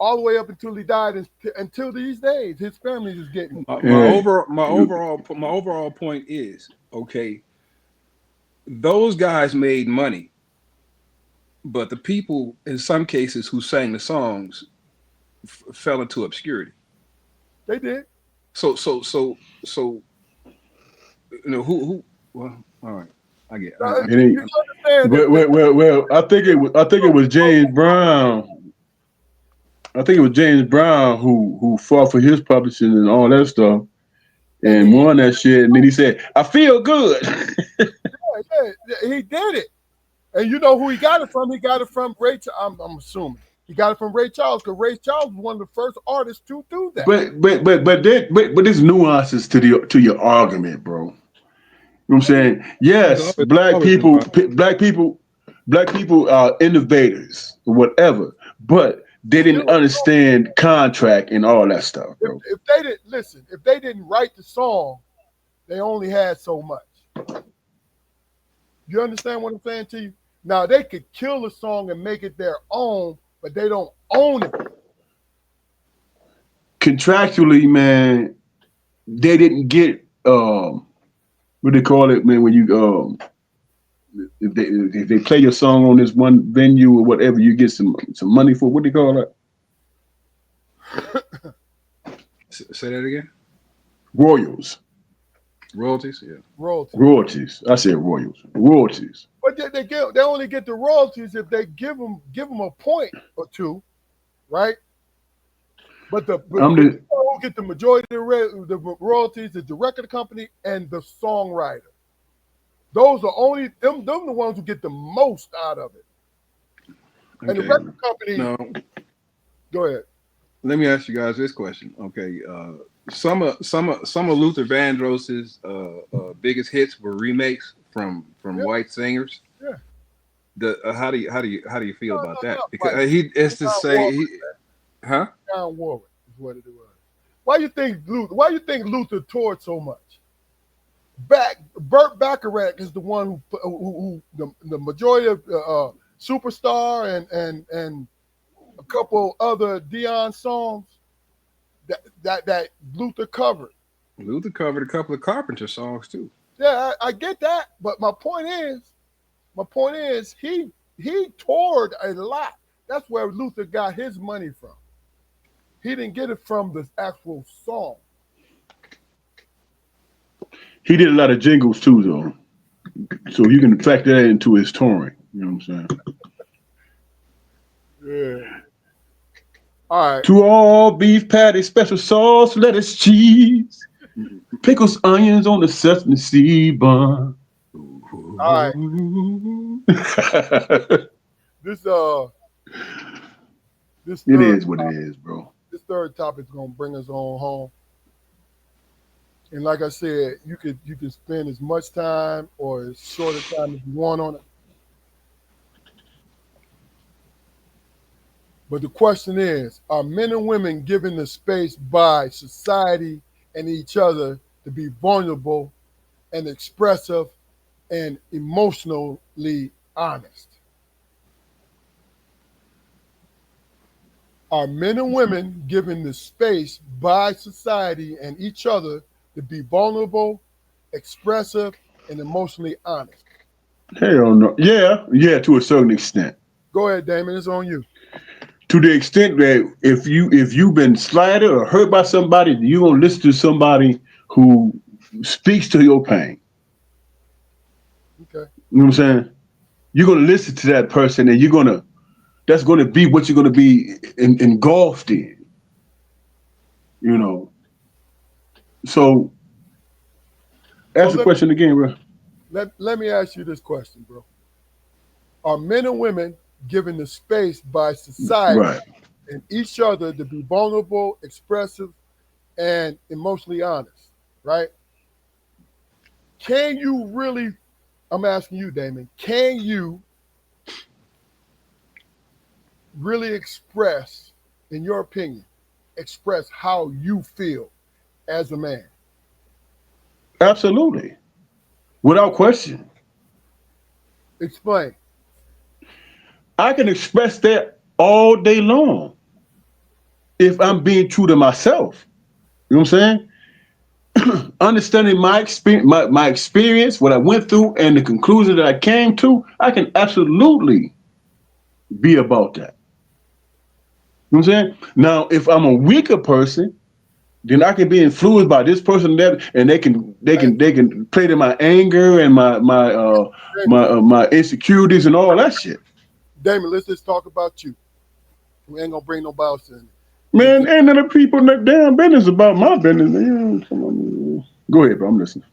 all the way up until he died, until these days. His family is getting. My overall point is, okay, those guys made money, but the people, in some cases, who sang the songs fell into obscurity. They did. So who? Well, all right. I get. You understand saying that. Well, I think it was James Brown. I think it was James Brown who fought for his publishing and all that stuff and won that shit. And then he said, "I feel good." Yeah, he did it. And you know who he got it from? He got it from Ray. I'm assuming he got it from Ray Charles, because Ray Charles was one of the first artists to do that. But there's nuances to your argument, bro. You know what I'm saying? Yes, black people are innovators or whatever, but they didn't understand contract and all that stuff, bro. If they didn't listen, if they didn't write the song, they only had so much. You understand what I'm saying to you? Now they could kill a song and make it their own, but they don't own it. Contractually, man, they didn't get what they call it, man, when you if they play your song on this one venue or whatever, you get some money for what do they call it? Say that again. Royals. Royalties, yeah. Royalties. I said royals. Royalties. But they only get the royalties if they give them a point or two, right? But who get the majority of the royalties is the record company and the songwriter. Those are only them the ones who get the most out of it. Okay. And the record company. No. Go ahead. Let me ask you guys this question. Okay, some of Luther Vandross's biggest hits were remakes from white singers. Yeah. How do you feel about that? Because it's to say huh? John Warwick is what it was. Why you think Luther toured so much? Burt Bacharach is the one who the majority of Superstar and a couple other Dion songs that Luther covered. Luther covered a couple of Carpenter songs too. Yeah, I get that, but my point is he toured a lot. That's where Luther got his money from. He didn't get it from the actual song. He did a lot of jingles too, though, so you can factor that into his touring. You know what I'm saying? Yeah. All right. To all beef patty, special sauce, lettuce, cheese, pickles, onions on the sesame seed bun. All right. This it is what it is, bro. This third topic is gonna bring us on home. And like I said, you can spend as much time or as short a time as you want on it. But the question is, are men and women given the space by society and each other to be vulnerable and expressive and emotionally honest? Are men and women given the space by society and each other to be vulnerable, expressive, and emotionally honest? Hell no. Yeah, to a certain extent. Go ahead, Damon. It's on you. To the extent that if you've been slighted or hurt by somebody, you're gonna listen to somebody who speaks to your pain. Okay. You know what I'm saying? You're gonna listen to that person, and that's gonna be what you're gonna be engulfed in. You know. So ask the question again, bro. Let me ask you this question, bro. Are men and women given the space by society and each other to be vulnerable, expressive, and emotionally honest, right? Can you really, I'm asking you, Damon, can you really express, in your opinion, express how you feel as a man? Absolutely. Without question. Explain. I can express that all day long if I'm being true to myself. You know what I'm saying? Understanding my experience, what I went through, and the conclusion that I came to, I can absolutely be about that. You know what I'm saying? Now, if I'm a weaker person, then I can be influenced by this person that, and they can play to my anger and my insecurities and all that shit. Damon, let's just talk about you. We ain't gonna bring nobody else in. Man, ain't none of people in that damn business about my business. Man. Come on. Go ahead, bro. I'm listening.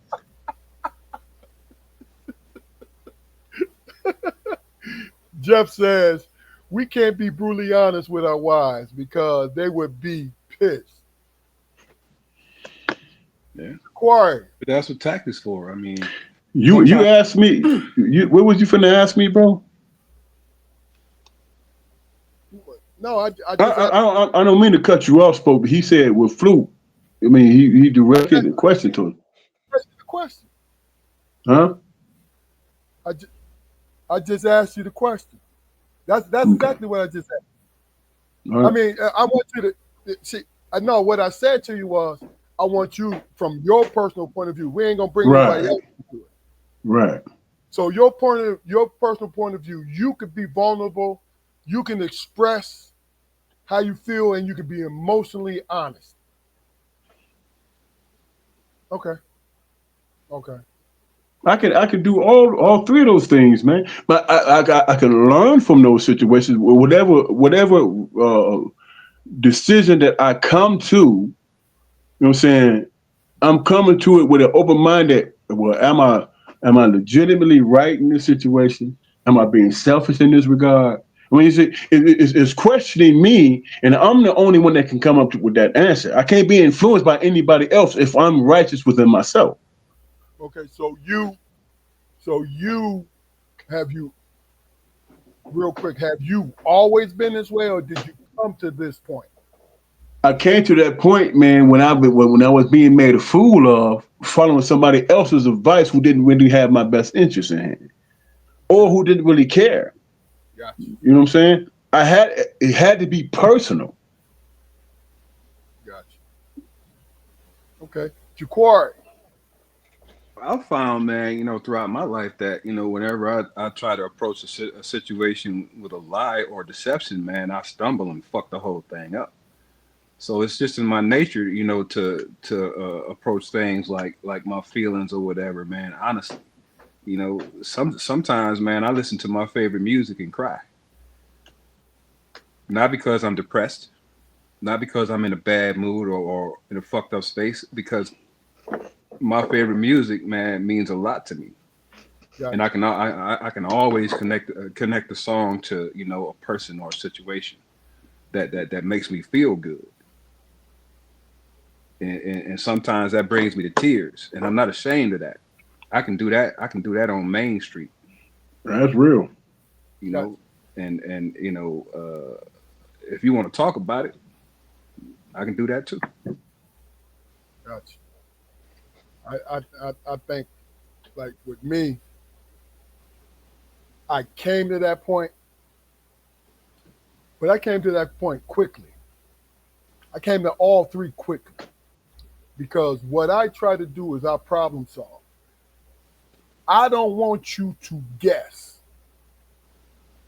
Jeff says we can't be brutally honest with our wives because they would be pissed. Yeah. Quiet. But that's what tact is for. I mean, you asked me. What was you finna ask me, bro? No, I don't mean to cut you off, Spoke, but he said with Fluke. I mean, he directed the question to him. That's the question. Huh? I just asked you the question. That's exactly what I just asked. Right. I mean, I want you to see. I know what I said to you was I want you from your personal point of view. We ain't gonna bring nobody else into it. Right. So your personal point of view, you could be vulnerable, you can express how you feel, and you can be emotionally honest. Okay. I can do all three of those things, man. But I can learn from those situations. Whatever decision that I come to, you know what I'm saying, I'm coming to it with an open mind that, well, am I legitimately right in this situation? Am I being selfish in this regard? I mean, it's questioning me, and I'm the only one that can come up with that answer. I can't be influenced by anybody else if I'm righteous within myself. Okay, so have you real quick, have you always been this way, or did you come to this point? I came to that point, man, when I was being made a fool of, following somebody else's advice who didn't really have my best interest in hand, or who didn't really care. Gotcha. You know what I'm saying? It had to be personal. Gotcha. Okay, Jaquari. I found, man, throughout my life that, whenever I try to approach a situation with a lie or deception, man, I stumble and fuck the whole thing up. So it's just in my nature, to approach things like my feelings or whatever, man. Honestly, sometimes, man, I listen to my favorite music and cry. Not because I'm depressed, not because I'm in a bad mood or in a fucked up space, because my favorite music, man, means a lot to me. Gotcha. And I can always connect the song to a person or a situation that makes me feel good. And sometimes that brings me to tears, and I'm not ashamed of that. I can do that. I can do that on Main Street. That's real. And if you want to talk about it, I can do that too. Gotcha. I think, like with me, I came to that point, but I came to that point quickly. I came to all three quickly because what I try to do is I problem solve. I don't want you to guess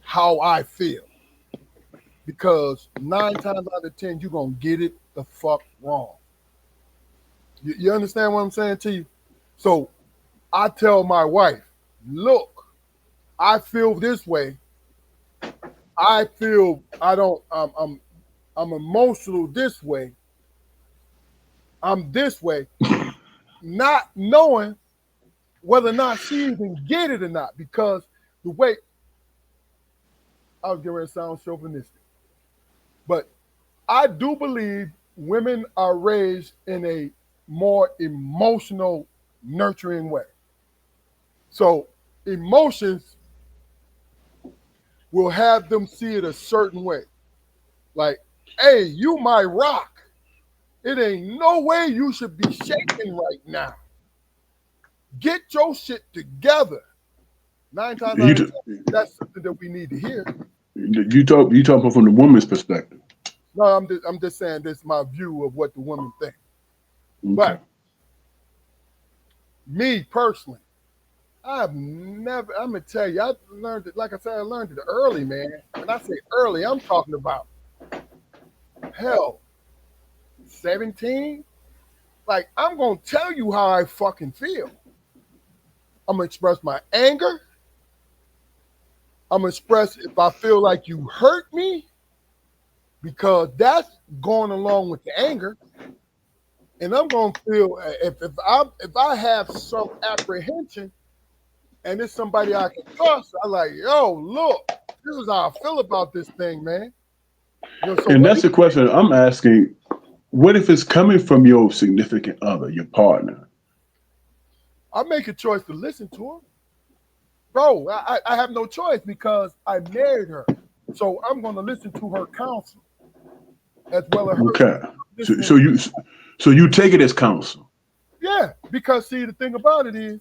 how I feel because 9 times out of 10, you're going to get it the fuck wrong. You understand what I'm saying to you? So I tell my wife, look, I feel this way. I feel I'm emotional this way. I'm this way, not knowing whether or not she even get it or not, because the way I was getting ready to sound chauvinistic, but I do believe women are raised in a more emotional, nurturing way. So emotions will have them see it a certain way. Like, hey, you my rock. It ain't no way you should be shaking right now. Get your shit together. 9 times out of 10, that's something that we need to hear. You talking from the woman's perspective. No, I'm just saying this is my view of what the women think. Okay. But me personally, I'm gonna tell you, I learned it, like I said, I learned it early, man. When I say early, I'm talking about 17, Like, I'm gonna tell you how I fucking feel. I'm gonna express my anger. I'm gonna express if I feel like you hurt me, because that's going along with the anger. And I'm gonna feel if I have some apprehension and it's somebody I can trust, I'm like, yo, look, this is how I feel about this thing, man. You know, so And that's the question I'm asking. What if it's coming from your significant other, your partner? I make a choice to listen to her. Bro, I have no choice because I married her. So I'm going to listen to her counsel as well as her. Okay. So you take it as counsel. Yeah, because see, the thing about it is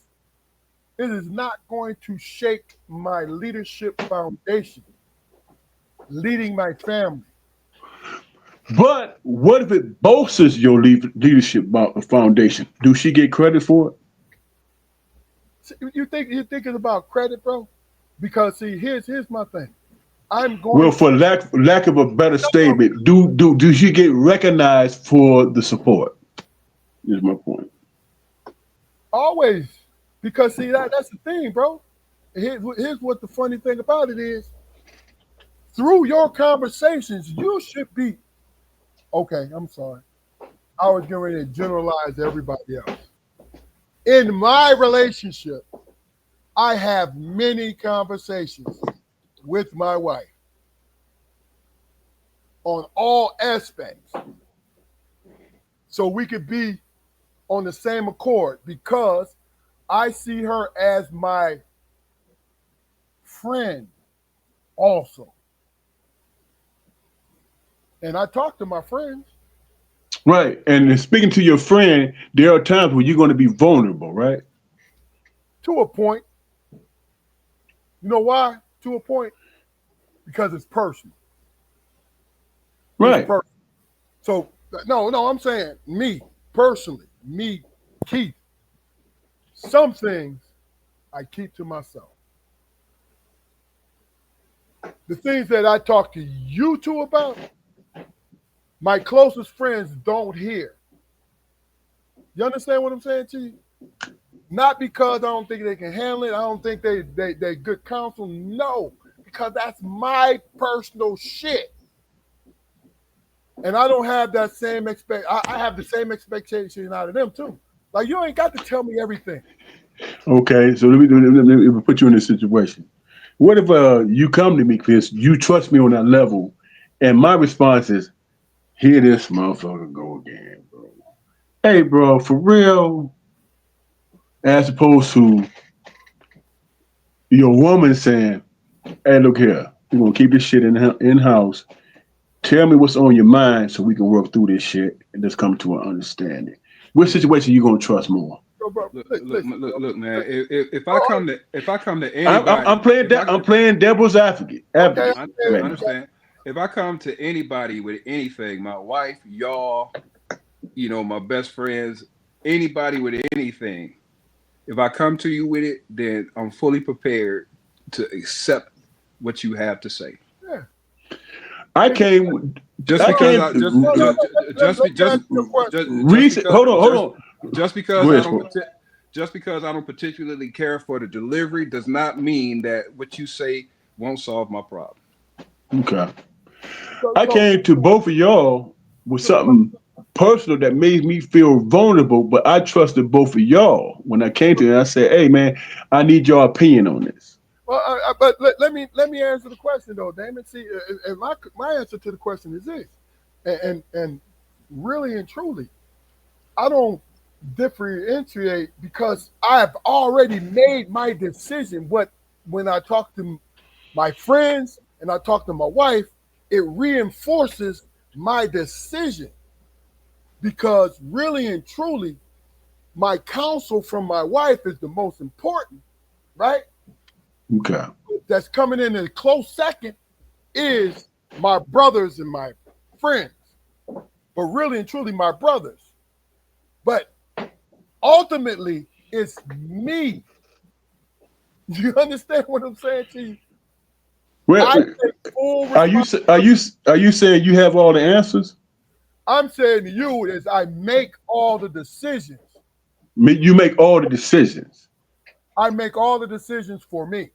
not going to shake my leadership foundation, leading my family. But what if it bolsters your leadership foundation? Do she get credit for it? You think it's about credit, bro? Because see, here's my thing. I'm going. Well, for lack of a better statement, do she get recognized for the support? Is my point. Always, because see that's the thing, bro. Here's what the funny thing about it is. Through your conversations, you should be. Okay, I'm sorry. I was getting ready to generalize everybody else. In my relationship, I have many conversations with my wife on all aspects. So we could be on the same accord because I see her as my friend also. And I talk to my friends. Right. And speaking to your friend, there are times when you're going to be vulnerable, right? To a point. You know why? To a point. Because it's personal. Right. It's personal. So, no, I'm saying me, personally, me, Keith, some things I keep to myself. The things that I talk to you two about, my closest friends don't hear. You understand what I'm saying to you? Not because I don't think they can handle it. I don't think they good counsel. No, because that's my personal shit. And I don't have that same I have the same expectation out of them too. Like, you ain't got to tell me everything. Okay, so let me put you in this situation. What if you come to me, Chris, you trust me on that level, and my response is, here this motherfucker go again, bro. Hey, bro, for real, as opposed to your woman saying, hey, look here, we're going to keep this shit in-house. Tell me what's on your mind so we can work through this shit and just come to an understanding. Which situation you going to trust more? Look, man. If I come to anybody, I'm playing devil's advocate. I understand. If I come to anybody with anything, my wife, y'all, my best friends, anybody with anything, if I come to you with it, then I'm fully prepared to accept what you have to say. Yeah. Hold on. Just because I don't particularly care for the delivery does not mean that what you say won't solve my problem. Okay. I came to both of y'all with something personal that made me feel vulnerable, but I trusted both of y'all when I came to it. I said, "Hey, man, I need your opinion on this." Well, but let me answer the question though, Damon. See, and my answer to the question is this, and really and truly, I don't differentiate because I've already made my decision. But when I talk to my friends and I talk to my wife, it reinforces my decision because really and truly, my counsel from my wife is the most important, right? Okay. That's coming in a close second is my brothers and my friends, but really and truly my brothers. But ultimately, it's me. You understand what I'm saying to you? Well, are you saying you have all the answers? I'm saying to you is I make all the decisions. You make all the decisions. I make all the decisions for me.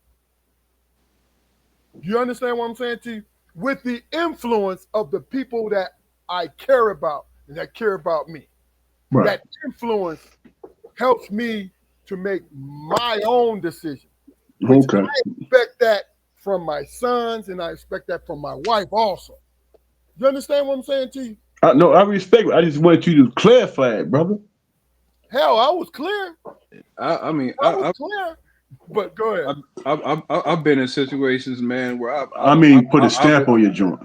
You understand what I'm saying to you? With the influence of the people that I care about and that care about me. Right. That influence helps me to make my own decision. Which Okay. I expect that from my sons and I expect that from my wife also. You understand what I'm saying to you? No, I respect it. I just wanted you to clarify it, brother. Hell, I was clear. I mean, I was clear. But go ahead. I've been in situations, man, where Put a stamp on your joint.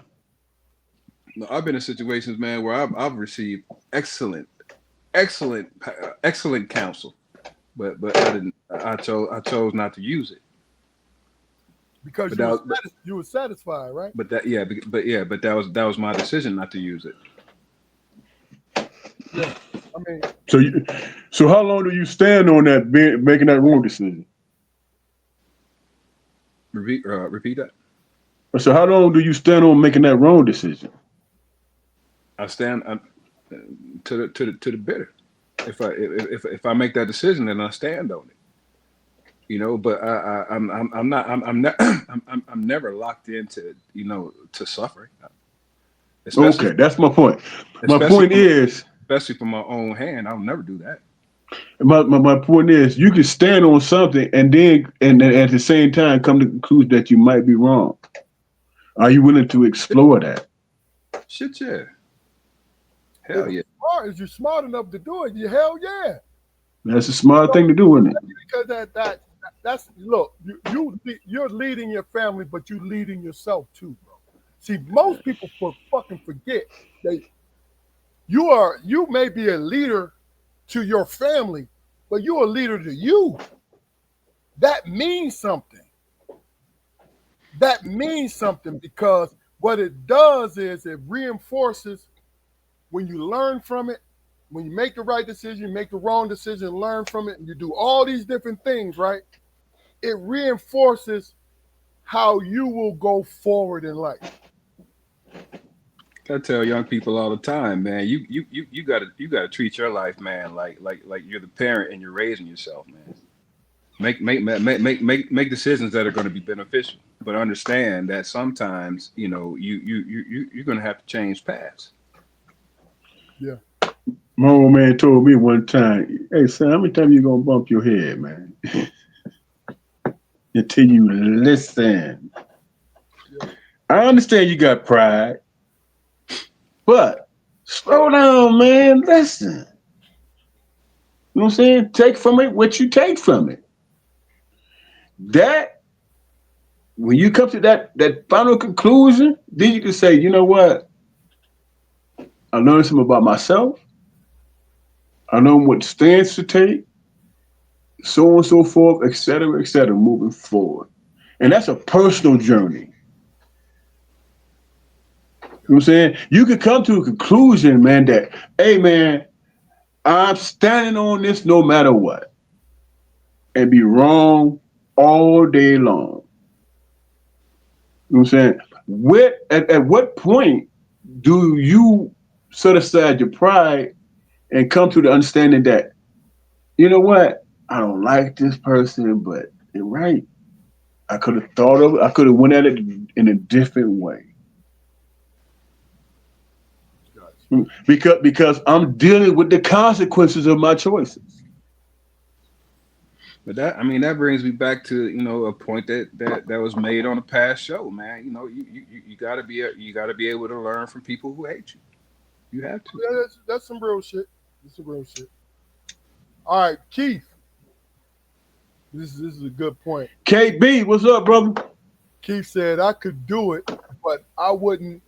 I've been in situations, man, where I've received excellent counsel, but I chose not to use it because you were satisfied, right? But that was my decision not to use it. Yeah, I mean. So how long do you stand on that making that wrong decision? Repeat that. So how long do you stand on making that wrong decision? I stand to the bitter. If I make that decision, then I stand on it. You know, but I'm never locked into to suffering. Okay, that's my point. My point is, especially from my own hand, I'll never do that. My point is, you can stand on something and then at the same time come to the conclusion that you might be wrong. Are you willing to explore that? Shit, yeah. Hell yeah. If you're smart enough to do it, hell yeah. That's a smart thing to do, isn't it? Because that's look, you're leading your family, but you're leading yourself too, bro. See, most people fucking forget that you may be a leader to your family, but you're a leader to you. That means something. That means something because what it does is it reinforces when you learn from it, when you make the right decision, you make the wrong decision, learn from it, and you do all these different things, right? It reinforces how you will go forward in life. I tell young people all the time, man, you gotta treat your life, man, like you're the parent and you're raising yourself, man. Make decisions that are going to be beneficial, but understand that sometimes you're going to have to change paths. Yeah. My old man told me one time, "Hey son, how many times you gonna bump your head, man, until you listen?" Yeah. I understand you got pride. But slow down, man. Listen. You know what I'm saying? Take from it what you take from it. That, when you come to that final conclusion, then you can say, you know what? I learned something about myself. I know what stance to take, so on and so forth, et cetera, moving forward. And that's a personal journey. You know what I'm saying? You can come to a conclusion, man, that, hey, man, I'm standing on this no matter what, and be wrong all day long. You know what I'm saying? At what point do you set aside your pride and come to the understanding that, you know what, I don't like this person, but they're right. I could have thought of it. I could have went at it in a different way. Because I'm dealing with the consequences of my choices. But that brings me back to a point that was made on a past show, man. You gotta be able to learn from people who hate you. You have to. Yeah, that's some real shit. That's some real shit. All right, Keith. This is a good point. KB, what's up, brother? Keith said I could do it, but I wouldn't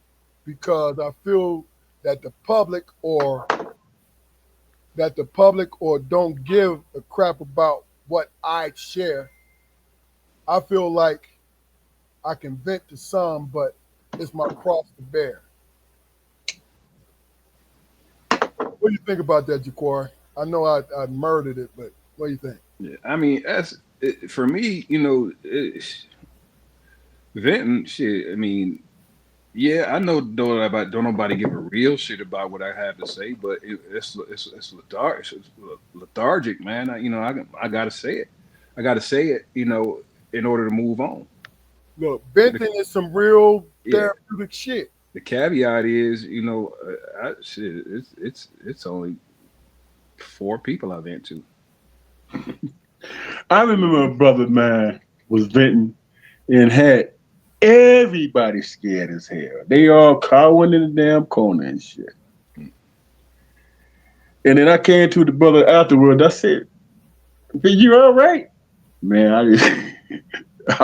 because I feel that the public or don't give a crap about what I share. I feel like I can vent to some, but it's my cross to bear. What do you think about that, Jaquari? I know I murdered it, but what do you think? Yeah, I mean, for me, venting shit. I mean, Yeah, I know don't nobody give a real shit about what I have to say, but it's lethargic, man. I gotta say it. I gotta say it, in order to move on. Look, The, venting is some real yeah, therapeutic shit. the caveat is, shit, it's only four people I vent to. I remember a brother of mine was venting and had everybody scared as hell. They all cowering in the damn corner and shit. And then I came to the brother afterwards. I said, "Hey, you all right?" Man, I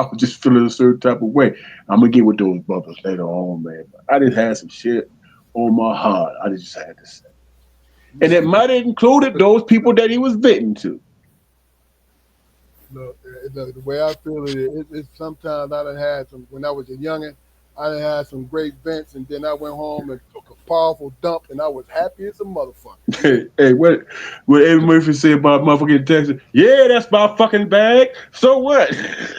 was just feeling a certain type of way. I'm gonna get with those brothers later on, man. I just had some shit on my heart. I just had to say. And it might have included those people that he was venting to. Look, the way I feel it's sometimes I done had some, when I was a youngin', I done had some great vents, and then I went home and took a powerful dump, and I was happy as a motherfucker. Hey, what Eddie Murphy said about motherfucking Texas? Yeah, that's my fucking bag. So what?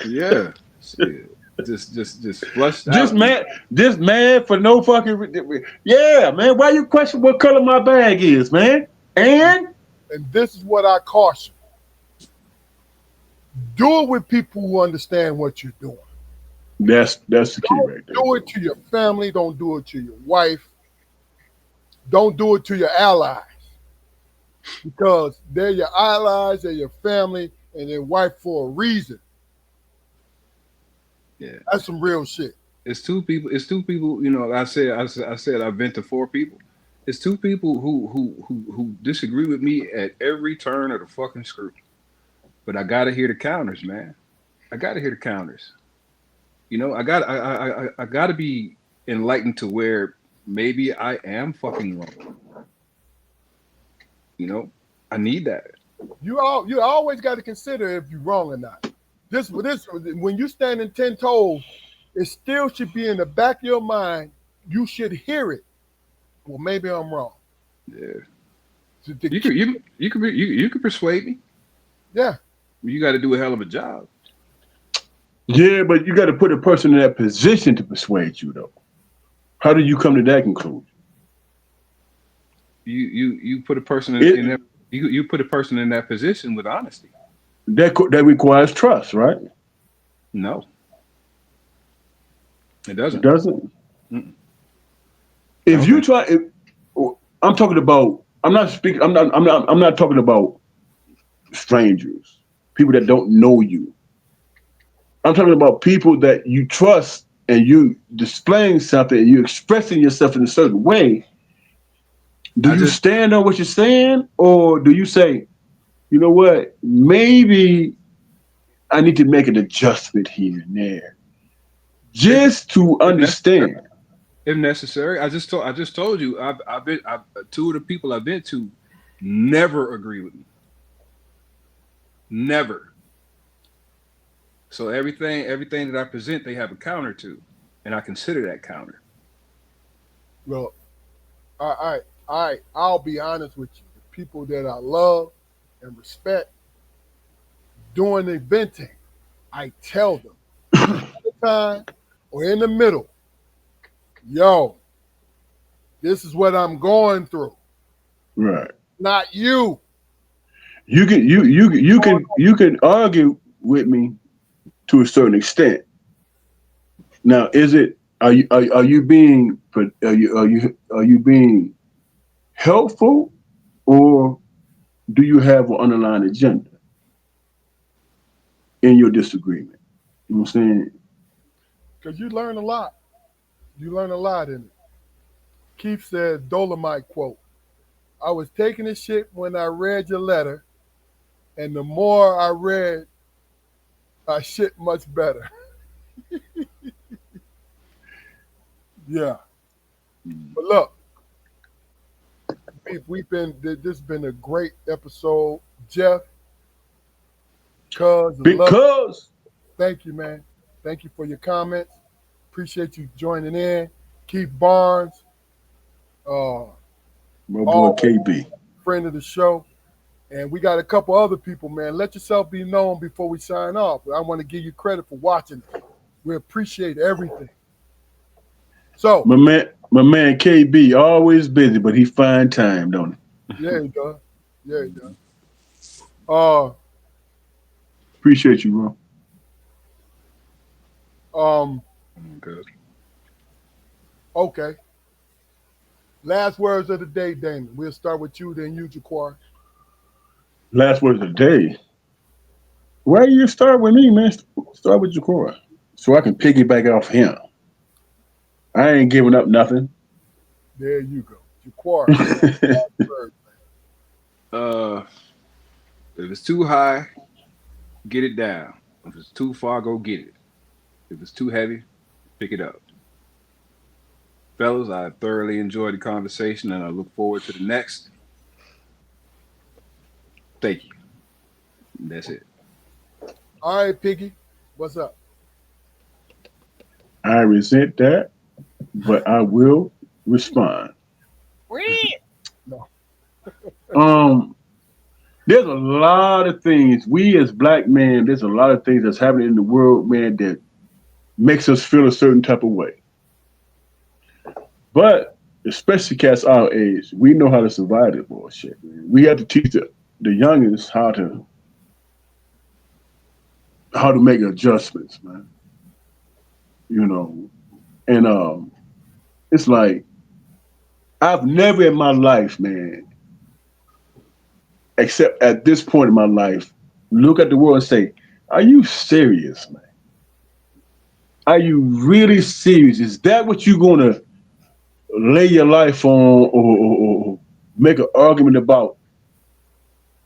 Yeah, shit. Just flushed Just out. mad, just mad for no fucking. Yeah, man. Why you question what color my bag is, man? And And this is what I caution. Do it with people who understand what you're doing. that's the key right there. Do it to your family. Don't do it to your wife. Don't do it to your allies. Because they're your allies, they're your family, and their wife for a reason. Yeah, That's some real shit. it's two people. It's two people. I said I've been to four people. It's two people who disagree with me at every turn of the fucking screw. But I gotta hear the counters, man. I gotta hear the counters. I gotta be enlightened to where maybe I am fucking wrong. You know, I need that. You always got to consider if you're wrong or not. This when you standing 10 toes, it still should be in the back of your mind. You should hear it. Well, maybe I'm wrong. Yeah, To you could persuade me. yeah, You got to do a hell of a job. Yeah, but you got to put a person in that position to persuade you, though. How do you come to that conclusion? You put a person in It that you put a person in that position with honesty. that requires trust, right? No, it It doesn't. doesn't. Mm-mm. If No, you man. try, if, I'm talking about. I'm not speaking. I'm not talking about strangers, people that don't know you. I'm talking about people that you trust and you displaying something and you expressing yourself in a certain way. Do I you just stand on what you're saying, or do you say, you know what, maybe I need to make an adjustment here and there, if just to if necessary, understand? if necessary, I just told you two of the people I've been to never agree with me. Never. So everything that I present, they have a counter to, and I consider that counter. well, I'll be honest with you. The people that I love and respect doing the venting, I tell them all the time or in the middle, yo, this is what I'm going through. Right. Not you. You can argue with me to a certain extent. Now, is it are you being are you being helpful, or do you have an underlying agenda in your disagreement? You know what I'm saying? Because you learn a lot. You learn a lot in it. Keith said, Dolomite quote, I was taking a shit when I read your letter, and the more I read, I shit much better. Yeah. But look, we've been, this has been a great episode. Jeff, Cuz, love, Because thank you, man. Thank you for your comments. Appreciate you joining in. Keith Barnes, uh, my boy always KB. friend of the show. And we got a couple other people, man. Let yourself be known before we sign off. I want to give you credit for watching. We appreciate everything. So my man KB always busy, but he find time, don't yeah, he does. Yeah, he does. Uh, he? Appreciate you, um, Good. okay. Last words of the day, Damon. We'll start with you, then you, Jaquar. Last word of the day. Why you start with me, man? Start with Jakora, so I can piggyback off him. I ain't giving up nothing. There you go. Jaquar, you got the last word. Uh, if it's too high, get it down. If it's too far, go get it. If it's too heavy, pick it up. Fellas, I thoroughly enjoyed the conversation and I look forward to the next. Thank you. That's it. All right, Piggy. What's up? I resent that, but I will respond. No. Um, there's a lot of things we as black men. There's a lot of things that's happening in the world, man, that makes us feel a certain type of way. But especially cats our age, we know how to survive this bullshit. Man. We have to teach the youngins how to make adjustments, man. You know, and it's like I've never in my life, man, except at this point in my life, look at the world and say, "Are you serious, man? Are you really serious? Is that what you're gonna lay your life on, or make an argument about?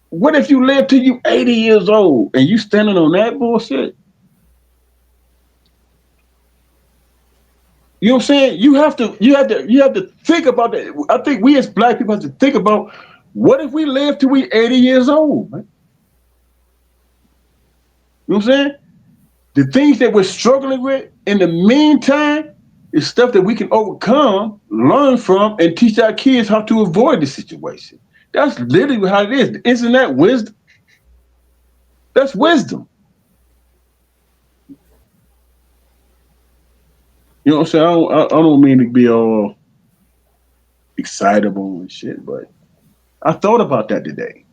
What if you live till you 80 years old and you standing on that bullshit? You know what I'm saying? You have to think about that. I think we as black people have to think about what if we live till we 80 years old, man? You know what I'm saying? The things that we're struggling with in the meantime is stuff that we can overcome, learn from, and teach our kids how to avoid the situation. That's literally how it is. Isn't that wisdom? That's wisdom. You know what I'm saying? I don't mean to be all excitable and shit, but I thought about that today.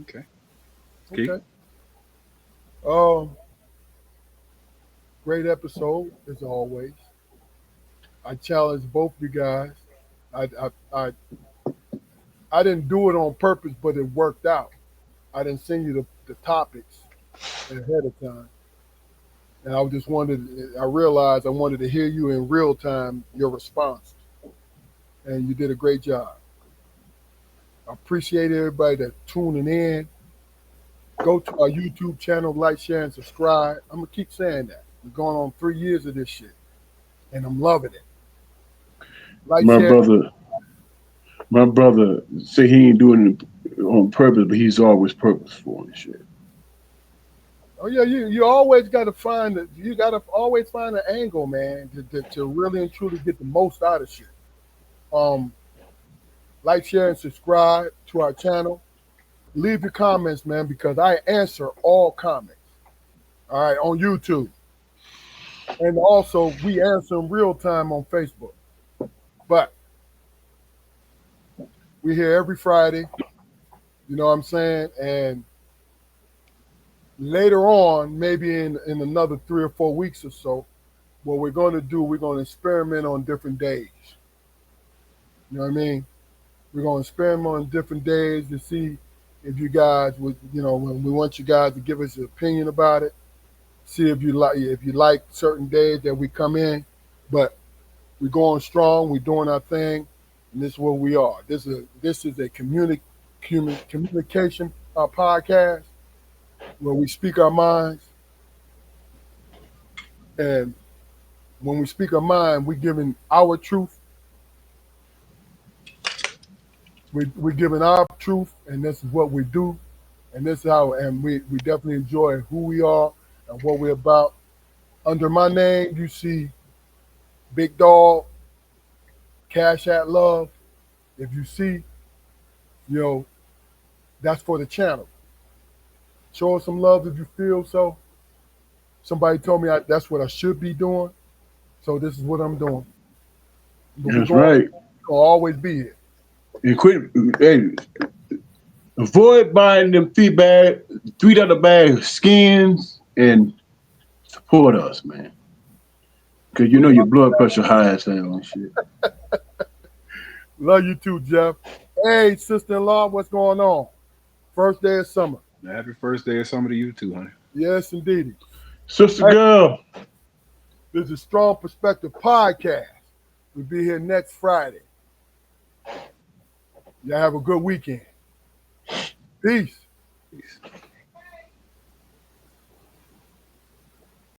Okay. Keith? Okay. Um, great episode as always. I challenge both you guys. I I I, I didn't do it on purpose, but it worked out. I didn't send you the topics ahead of time, and I just wanted. I realized I wanted to hear you in real time your response, and you did a great job. I appreciate everybody that's tuning in. Go to our YouTube channel, like, share, and subscribe. I'm gonna keep saying that. We're going on 3 years of this shit, and I'm loving it. Like, My share. brother, my brother say he ain't doing it on purpose, but he's always purposeful and shit. Oh yeah, you always got to find it. You got to always find an angle, man, to really and truly get the most out of shit. Um, like, share, and subscribe to our channel. Leave your comments, man, because I answer all comments. All right, on YouTube, and also we answer in real time on Facebook. But we here every Friday. You know what I'm saying? And later on, maybe in another 3 or 4 weeks or so, what we're going to do, we're going to experiment on different days. You know what I mean? We're going to experiment on different days to see if you guys would, when we want you guys to give us an opinion about it. See if you like certain days that we come in, but we're going strong. We're doing our thing, and this is what we are. This is a communication podcast where we speak our minds, and when we speak our mind, we're giving our truth. We're giving our truth, and this is what we do, and this is how. And we definitely enjoy who we are and what we're about. Under my name, you see Big Dog, Cash at Love. If you see, you know, that's for the channel. Show us some love if you feel so. Somebody told me that's what I should be doing. So this is what I'm doing. But That's right. We'll always be here. And quit. Hey, avoid buying them $3 bag skins and support us, man. Cause you know your blood pressure high as hell and shit. Love you too, Jeff. Hey, sister-in-law, what's going on? First day of summer. Happy first day of summer to you too, honey. Yes, indeed. Sister girl. This is Strong Perspective Podcast. We'll be here next Friday. Y'all have a good weekend. Peace. Peace.